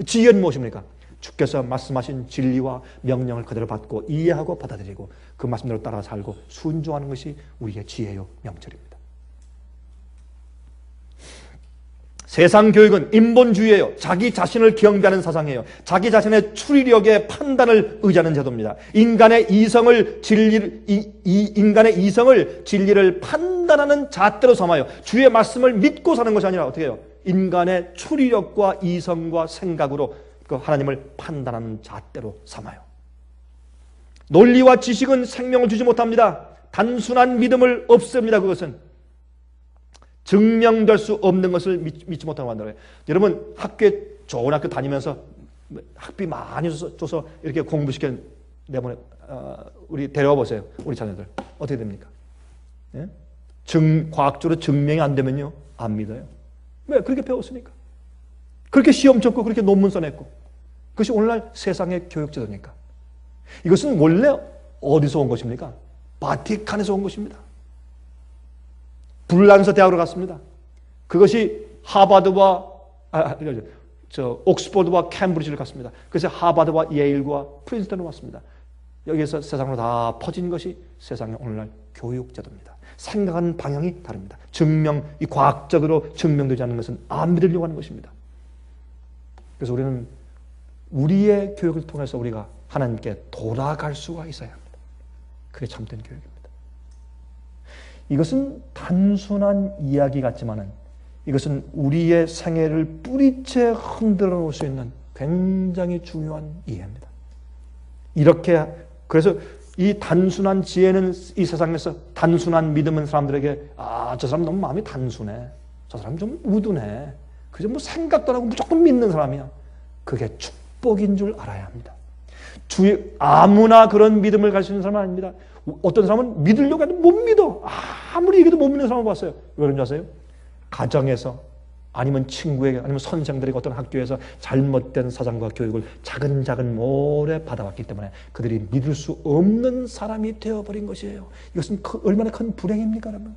지혜는 무엇입니까? 주께서 말씀하신 진리와 명령을 그대로 받고 이해하고 받아들이고 그 말씀대로 따라 살고 순종하는 것이 우리의 지혜요 명철입니다. 세상 교육은 인본주의예요. 자기 자신을 경배하는 사상이에요. 자기 자신의 추리력의 판단을 의지하는 제도입니다. 인간의 이성을 진리를 판단하는 잣대로 삼아요. 주의 말씀을 믿고 사는 것이 아니라 어떻게 해요? 인간의 추리력과 이성과 생각으로 그 하나님을 판단하는 잣대로 삼아요. 논리와 지식은 생명을 주지 못합니다. 단순한 믿음을 없앱니다. 그것은 증명될 수 없는 것을 믿지 못하고 만들어요. 여러분 좋은 학교 다니면서 학비 많이 줘서 이렇게 공부시켜 내보내 우리 데려와 보세요. 우리 자녀들 어떻게 됩니까? 예? 과학적으로 증명이 안 되면요 안 믿어요. 왜? 그렇게 배웠으니까. 그렇게 시험 쳤고 그렇게 논문 써냈고 그것이 오늘날 세상의 교육제도니까. 이것은 원래 어디서 온 것입니까? 바티칸에서 온 것입니다. 불란서 대학으로 갔습니다. 그것이 하버드와 옥스퍼드와 캠브리지를 갔습니다. 그래서 하버드와 예일과 프린스턴으로 왔습니다. 여기에서 세상으로 다 퍼진 것이 세상의 오늘날 교육제도입니다. 생각하는 방향이 다릅니다. 이 과학적으로 증명되지 않는 것은 안 믿으려고 하는 것입니다. 그래서 우리는 우리의 교육을 통해서 우리가 하나님께 돌아갈 수가 있어야 합니다. 그게 참된 교육입니다. 이것은 단순한 이야기 같지만은 이것은 우리의 생애를 뿌리째 흔들어 놓을 수 있는 굉장히 중요한 이해입니다. 그래서 이 단순한 지혜는 이 세상에서 단순한 믿음은 사람들에게 저 사람 너무 마음이 단순해. 저 사람 좀 우둔해. 그저 뭐 생각도 안 하고 무조건 믿는 사람이야. 그게 축복인 줄 알아야 합니다. 아무나 그런 믿음을 가질 수 있는 사람은 아닙니다. 어떤 사람은 믿으려고 해도 못 믿어. 아무리 얘기해도 못 믿는 사람을 봤어요. 왜 그런지 아세요? 가정에서 아니면 친구에게 아니면 선생들에게 어떤 학교에서 잘못된 사상과 교육을 차근차근 오래 받아왔기 때문에 그들이 믿을 수 없는 사람이 되어버린 것이에요. 이것은 얼마나 큰 불행입니까, 여러분?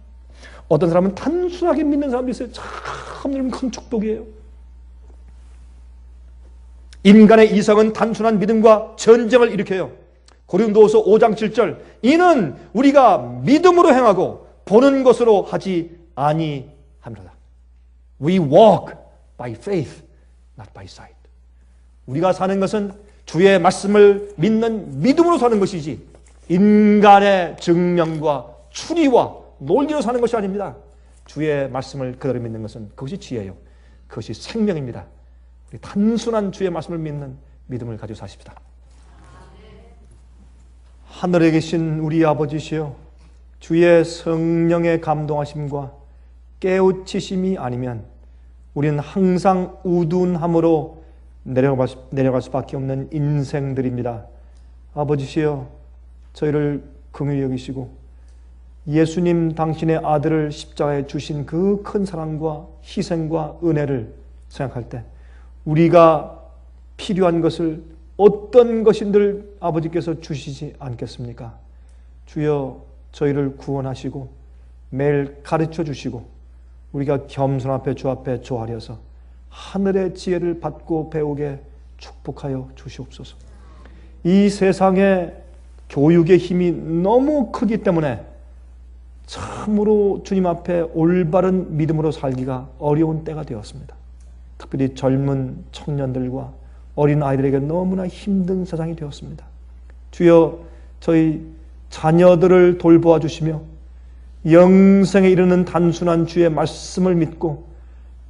어떤 사람은 단순하게 믿는 사람도 있어요. 참 큰 축복이에요. 인간의 이성은 단순한 믿음과 전쟁을 일으켜요. 고린도후서 5장 7절 이는 우리가 믿음으로 행하고 보는 것으로 하지 아니함이로다. We walk by faith, not by sight. 우리가 사는 것은 주의 말씀을 믿는 믿음으로 사는 것이지 인간의 증명과 추리와 논리로 사는 것이 아닙니다. 주의 말씀을 그대로 믿는 것은 그것이 지혜요. 그것이 생명입니다. 우리 단순한 주의 말씀을 믿는 믿음을 가지고 사십시다. 하늘에 계신 우리 아버지시여, 주의 성령의 감동하심과 깨우치심이 아니면 우리는 항상 우둔함으로 내려갈 수밖에 없는 인생들입니다. 아버지시여, 저희를 긍휼히 여기시고 예수님 당신의 아들을 십자가에 주신 그 큰 사랑과 희생과 은혜를 생각할 때 우리가 필요한 것을 어떤 것인들 아버지께서 주시지 않겠습니까? 주여, 저희를 구원하시고 매일 가르쳐 주시고 우리가 겸손 앞에 주 앞에 조아려서 하늘의 지혜를 받고 배우게 축복하여 주시옵소서. 이 세상의 교육의 힘이 너무 크기 때문에 참으로 주님 앞에 올바른 믿음으로 살기가 어려운 때가 되었습니다. 특별히 젊은 청년들과 어린 아이들에게 너무나 힘든 세상이 되었습니다. 주여, 저희 자녀들을 돌보아 주시며 영생에 이르는 단순한 주의 말씀을 믿고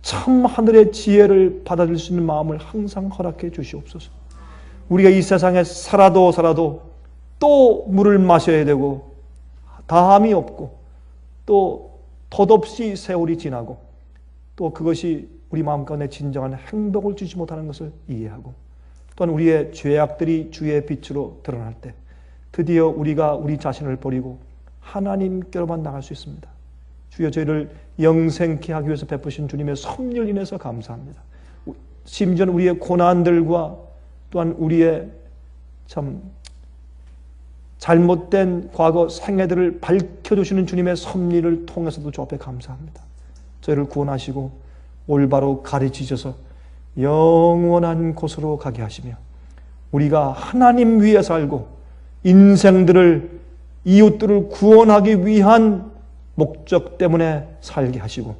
참 하늘의 지혜를 받아들일 수 있는 마음을 항상 허락해 주시옵소서. 우리가 이 세상에 살아도 또 물을 마셔야 되고 다함이 없고 또 덧없이 세월이 지나고 또 그것이 우리 마음 가운데 진정한 행복을 주지 못하는 것을 이해하고 또한 우리의 죄악들이 주의 빛으로 드러날 때 드디어 우리가 우리 자신을 버리고 하나님께로만 나갈 수 있습니다. 주여, 저희를 영생케 하기 위해서 베푸신 주님의 섭리를 인해서 감사합니다. 심지어 우리의 고난들과 또한 우리의 참 잘못된 과거 생애들을 밝혀주시는 주님의 섭리를 통해서도 주 앞에 감사합니다. 저희를 구원하시고 올바로 가르치셔서 영원한 곳으로 가게 하시며 우리가 하나님 위에 살고 인생들을 이웃들을 구원하기 위한 목적 때문에 살게 하시고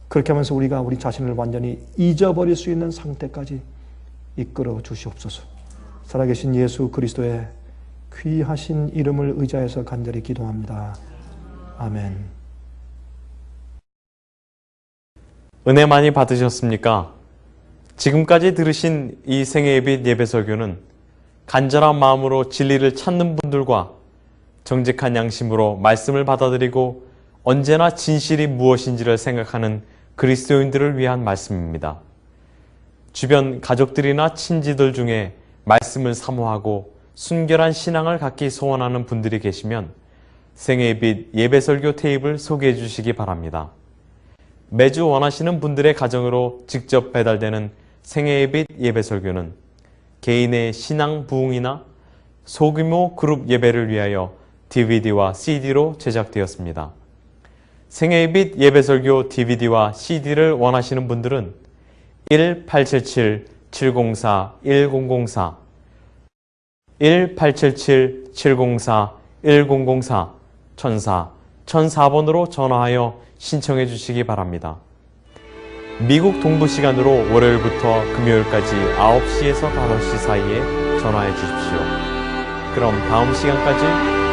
그렇게 하면서 우리가 우리 자신을 완전히 잊어버릴 수 있는 상태까지 이끌어 주시옵소서. 살아계신 예수 그리스도의 귀하신 이름을 의지해서 간절히 기도합니다. 아멘. 은혜 많이 받으셨습니까? 지금까지 들으신 이 생애예빛 예배설교는 간절한 마음으로 진리를 찾는 분들과 정직한 양심으로 말씀을 받아들이고 언제나 진실이 무엇인지를 생각하는 그리스도인들을 위한 말씀입니다. 주변 가족들이나 친지들 중에 말씀을 사모하고 순결한 신앙을 갖기 소원하는 분들이 계시면 생애빛 예배설교 테이프를 소개해 주시기 바랍니다. 매주 원하시는 분들의 가정으로 직접 배달되는 생애빛 예배설교는 개인의 신앙 부흥이나 소규모 그룹 예배를 위하여 DVD와 CD로 제작되었습니다. 생애빛 예배설교 DVD와 CD를 원하시는 분들은 1877-704-1004 1877-704-1004 1004번으로 전화하여 신청해 주시기 바랍니다. 미국 동부 시간으로 월요일부터 금요일까지 9시에서 5시 사이에 전화해 주십시오. 그럼 다음 시간까지